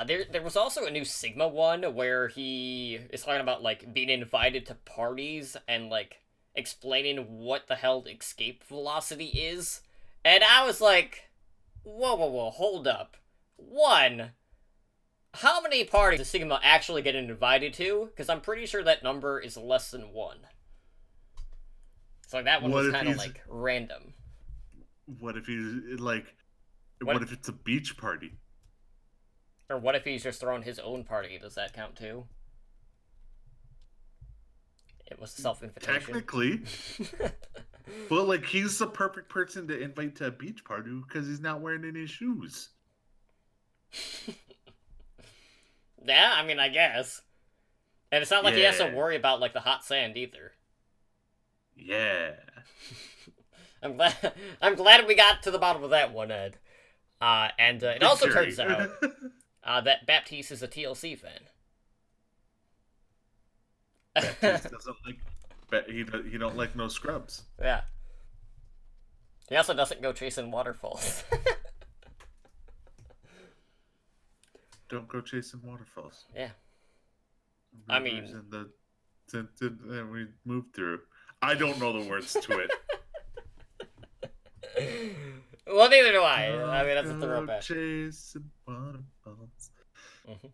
There was also a new Sigma one where he is talking about like being invited to parties and like explaining what the hell escape velocity is, and I was like, whoa, hold up. One, how many parties does Sigma actually get invited to? Because I'm pretty sure that number is less than one. So that one What was if kind of he's- like random. What if he's like? What- What if it's a beach party? Or what if he's just throwing his own party? Does that count too? It was self-invitation. Technically, but like he's the perfect person to invite to a beach party because he's not wearing any shoes. Yeah, I mean, I guess. And it's not like he has to Yeah. worry about like the hot sand either. Yeah. I'm glad. I'm glad we got to the bottom of that one, Ed. And it also Victory. turns out that Baptiste is a TLC fan. Baptiste doesn't like. He don't like no scrubs. Yeah. He also doesn't go chasing waterfalls. Don't go chasing waterfalls. Yeah. I mean- Rivers and that we moved through. I don't know the words to it. Well, neither do I. I mean, that's a Don't throw go back. chasing waterfalls Mhm.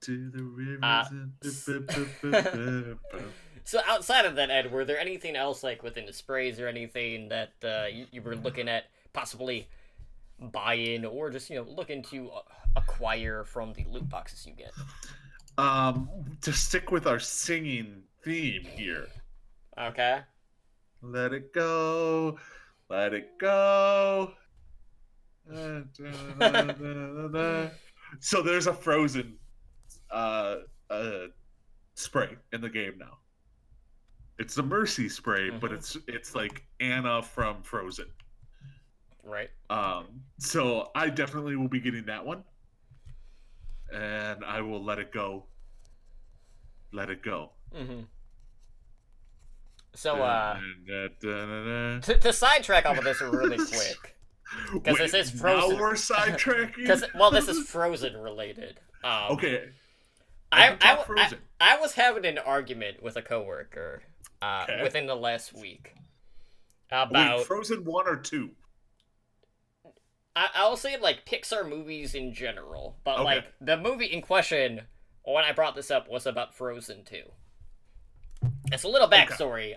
to the rivers Uh, and. So outside of that, Ed, were there anything else like within the sprays or anything that you were looking at possibly buying or just looking to acquire from the loot boxes you get? To stick with our singing theme here. Okay. Let it go. Let it go. So there's a Frozen spray in the game now. It's the Mercy spray, but it's like Anna from Frozen. Right. So I definitely will be getting that one. And I will let it go. Let it go. Mm-hmm. So, Da-da-da-da-da. to sidetrack off of this really quick, because this Wait, is Frozen. Now we're sidetracking. Because this is Frozen related. Okay. I can talk Frozen. was having an argument with a coworker Okay. within the last week Wait, about Frozen 1 or 2? I'll say like Pixar movies in general, but Okay. like the movie in question when I brought this up was about Frozen 2. It's a little backstory.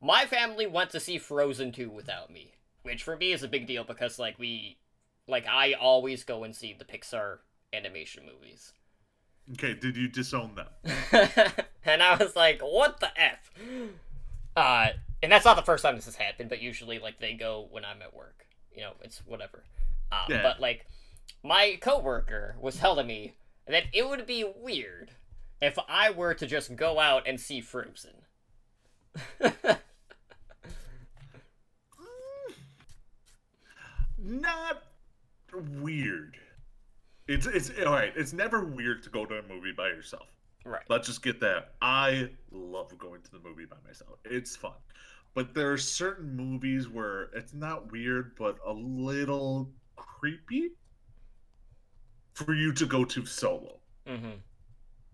My family went to see Frozen 2 without me, which for me is a big deal because I always go and see the Pixar animation movies. Okay, did you disown them? And I was like, what the F? And that's not the first time this has happened, but usually like they go when I'm at work. It's whatever. Yeah. But like my coworker was telling me that it would be weird if I were to just go out and see Frozen. Not weird. It's all right. It's never weird to go to a movie by yourself. Right. Let's just get that. I love going to the movie by myself. It's fun. But there are certain movies where it's not weird, but a little creepy for you to go to solo Mm-hmm.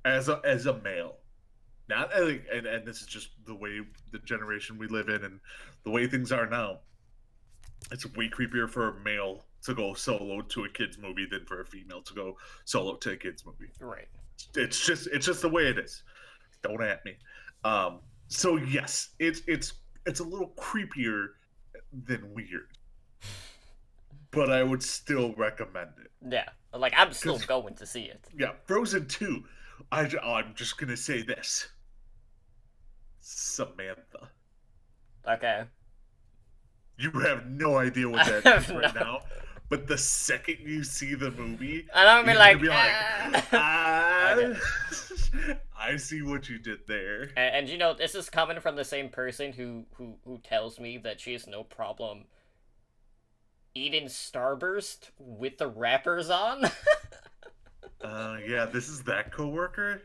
as a male. Not and this is just the way the generation we live in and the way things are now. It's way creepier for a male to go solo to a kids movie than for a female to go solo to a kids movie. Right. It's just the way it is. Don't at me. So yes, it's a little creepier than weird, but I would still recommend it. Yeah. Like I'm still going to see it. Yeah, Frozen 2. I'm just gonna say this. Samantha. Okay. You have no idea what I that have is right no- now, but the second you see the movie, And I'm you're gonna gonna be like, ah, Okay. I see what you did there. And this is coming from the same person who tells me that she has no problem eating Starburst with the wrappers on. Yeah, this is that coworker.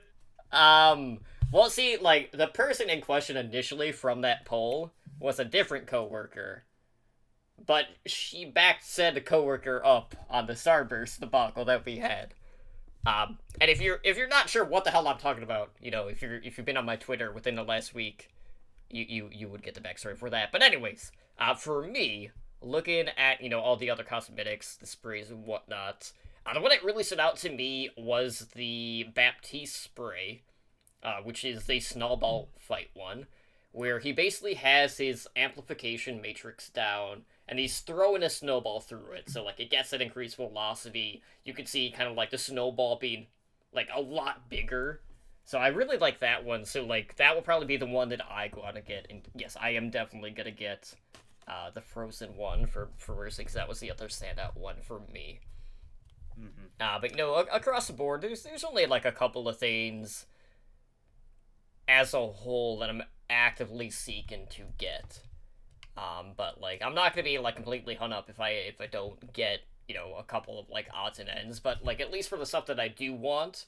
Well, see, like, the person in question initially from that poll was a different coworker, but she backed said coworker up on the Starburst debacle that we had. And if you're not sure what the hell I'm talking about, you know, if you've been on my Twitter within the last week, you would get the backstory for that. But anyways, for me, looking at, you know, all the other cosmetics, the sprays and whatnot, the one that really stood out to me was the Baptiste spray, which is the Snowball fight one, where he basically has his amplification matrix down, and he's throwing a snowball through it, so, like, it gets that increased velocity. You can see kind of, like, the snowball being, like, a lot bigger. So I really like that one, so, like, that will probably be the one that I go out and get, and yes, I am definitely gonna get the Frozen one for Mercy, because that was the other standout one for me. Mm-hmm. But, you know, across the board, there's only, like, a couple of things as a whole that I'm actively seeking to get. But, like, I'm not gonna be, like, completely hung up if I don't get, you know, a couple of, like, odds and ends, but, like, at least for the stuff that I do want,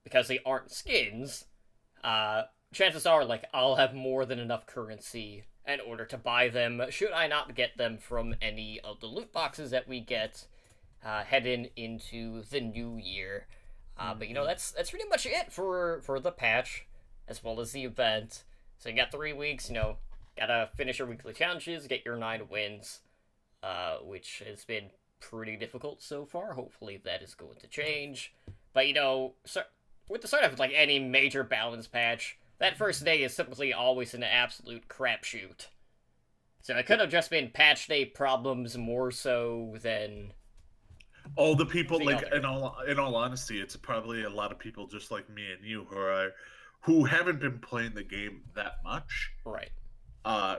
because they aren't skins, chances are, like, I'll have more than enough currency in order to buy them, should I not get them from any of the loot boxes that we get, heading into the new year. But, you know, that's pretty much it for the patch, as well as the event. So you got 3 weeks, you know, gotta finish your weekly challenges, get your 9 wins, which has been pretty difficult so far. Hopefully that is going to change. But, you know, so with the start of, like, any major balance patch, that first day is typically always an absolute crapshoot. So it could have just been patch day problems more so than All the people, the like, other. in all honesty, it's probably a lot of people just like me and you who haven't been playing the game that much, Right.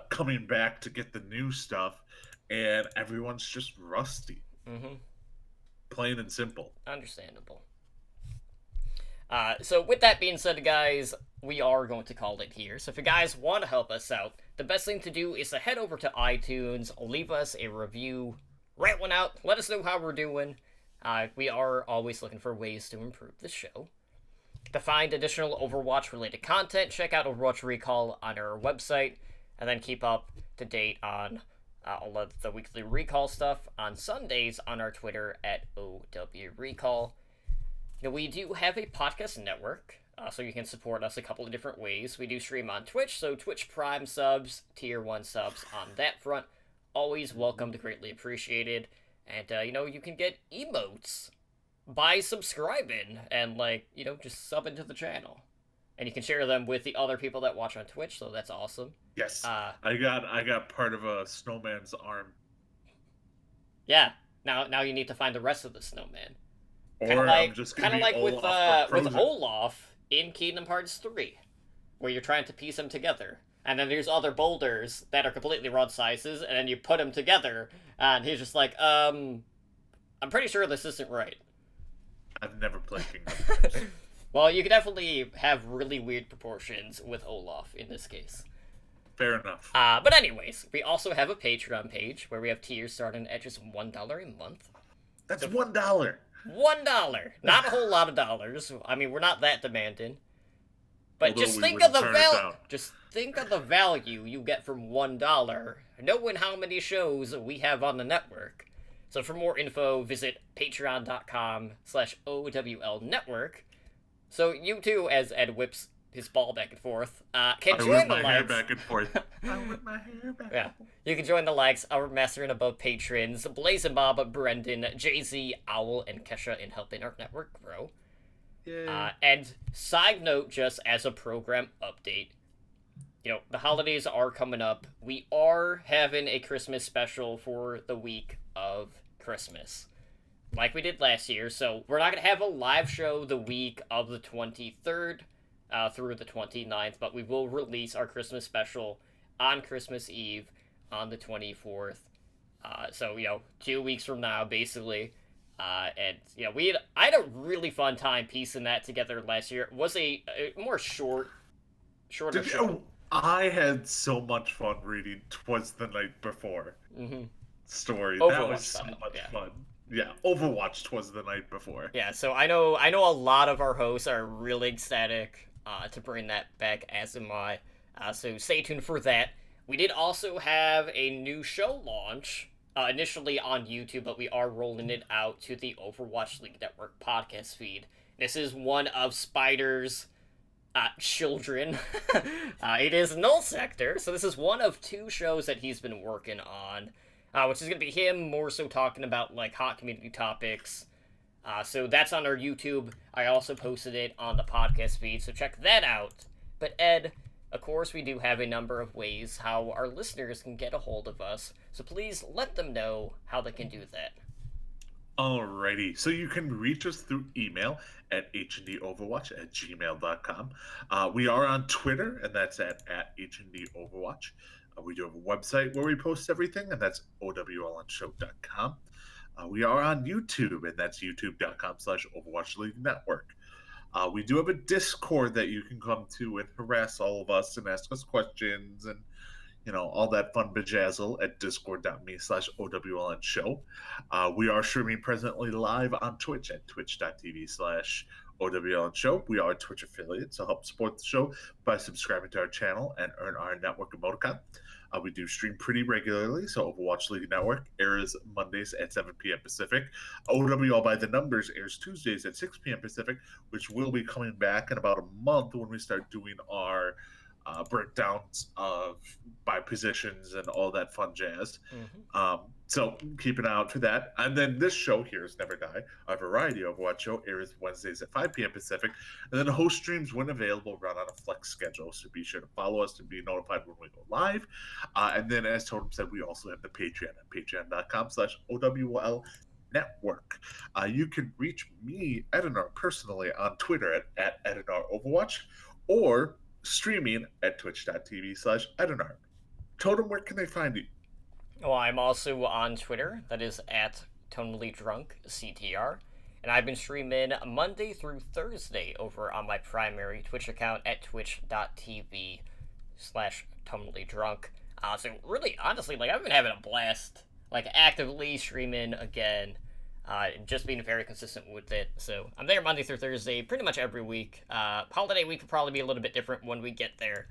coming back to get the new stuff, and everyone's just rusty, Mm-hmm. plain and simple. Understandable. So with that being said, guys, we are going to call it here. So if you guys want to help us out, the best thing to do is to head over to iTunes, leave us a review, write one out, let us know how we're doing. We are always looking for ways to improve the show. To find additional Overwatch-related content, check out Overwatch Recall on our website, and then keep up to date on all of the weekly Recall stuff on Sundays on our Twitter at OW Recall. You know, we do have a podcast network, so you can support us a couple of different ways. We do stream on Twitch, so Twitch Prime subs, Tier 1 subs on that front. Always welcomed, greatly appreciated. And, you know, you can get emotes by subscribing and, like, you know, just subbing to the channel. And you can share them with the other people that watch on Twitch, so that's awesome. Yes, I got part of a snowman's arm. Yeah, now you need to find the rest of the snowman. Or I'm just gonna Kind of be like Olaf from with Frozen. Olaf in Kingdom Hearts 3, where you're trying to piece them together. And then there's other boulders that are completely wrong sizes, and then you put them together, and he's just like, I'm pretty sure this isn't right. I've never played Kingdom Hearts. Well, you can definitely have really weird proportions with Olaf in this case. Fair enough. But anyways, we also have a Patreon page where we have tiers starting at just $1 a month. That's $1. $1, not a whole lot of dollars. I mean, we're not that demanding. But Although just we think wouldn't of the turn it value. down. Just think of the value you get from $1, knowing how many shows we have on the network. So for more info, visit patreon.com/OWL network. So you too, as Ed whips his ball back and forth, can I join whip the my hair likes. back and forth. I whip my hair back. Yeah. You can join the likes, our Master and Above patrons, Blaze and Bob, Brendan, Jay-Z, Owl, and Kesha in helping our network grow. Yeah. And side note, just as a program update, you know, the holidays are coming up. We are having a Christmas special for the week of Christmas, like we did last year. So we're not going to have a live show the week of the 23rd through the 29th, but we will release our Christmas special on Christmas Eve on the 24th. So, you know, 2 weeks from now, basically. And, you know, I had a really fun time piecing that together last year. It was a more shorter show. I had so much fun reading "Twas the Night Before" story. Overwatch That was so style, much yeah. fun. Yeah, Overwatch "Twas the Night Before." Yeah, so I know a lot of our hosts are really ecstatic to bring that back, as am I. So stay tuned for that. We did also have a new show launch, initially on YouTube, but we are rolling it out to the Overwatch League Network podcast feed. This is one of Spider's children. It is Null Sector, so this is one of 2 shows that he's been working on, which is going to be him more so talking about, like, hot community topics. So that's on our YouTube. I also posted it on the podcast feed, so check that out. But Ed, of course, we do have a number of ways how our listeners can get a hold of us, so please let them know how they can do that. Alrighty, so you can reach us through email at hndoverwatch@gmail.com. We are on Twitter, and that's at hndoverwatch. We do have a website where we post everything, and that's owlnshow.com. We are on YouTube, and that's youtube.com/Overwatch League Network. We do have a Discord that you can come to and harass all of us and ask us questions and, all that fun bejazzle at discord.me/OWLNshow. We are streaming presently live on Twitch at twitch.tv/OWLNshow. We are a Twitch affiliate, so help support the show by subscribing to our channel and earn our network emoticon. We do stream pretty regularly, so Overwatch League Network airs Mondays at 7 p.m. Pacific. OWL by the Numbers airs Tuesdays at 6 p.m. Pacific, which will be coming back in about a month when we start doing our breakdowns of by positions and all that fun jazz. So keep an eye out for that. And then this show, Heroes Never Die, our variety Overwatch show, airs Wednesdays at 5 p.m. Pacific. And then host streams, when available, run on a flex schedule. So be sure to follow us to be notified when we go live. And then, as Totem said, we also have the Patreon at patreon.com/OWL Network. You can reach me, Edinar, personally on Twitter at Edinar Overwatch, or streaming at twitch.tv/Edinar. Totem, where can they find you? Well, I'm also on Twitter. That is at TonallyDrunkCTR. And I've been streaming Monday through Thursday over on my primary Twitch account at twitch.tv/TonallyDrunk. So really, honestly, I've been having a blast, actively streaming again, just being very consistent with it. So I'm there Monday through Thursday, pretty much every week. Holiday week will probably be a little bit different when we get there.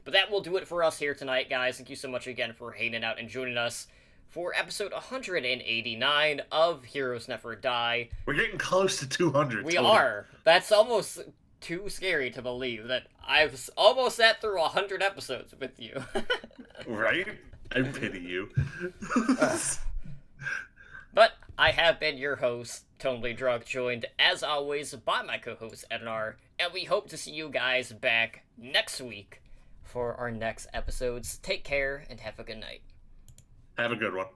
But that will do it for us here tonight, guys. Thank you so much again for hanging out and joining us for episode 189 of Heroes Never Die. We're getting close to 200. We are. That's almost too scary to believe that I've almost sat through 100 episodes with you. Right? I pity you. But I have been your host, Totally Drunk, joined as always by my co-host Edinar, and we hope to see you guys back next week for our next episodes. Take care and have a good night. Have a good one.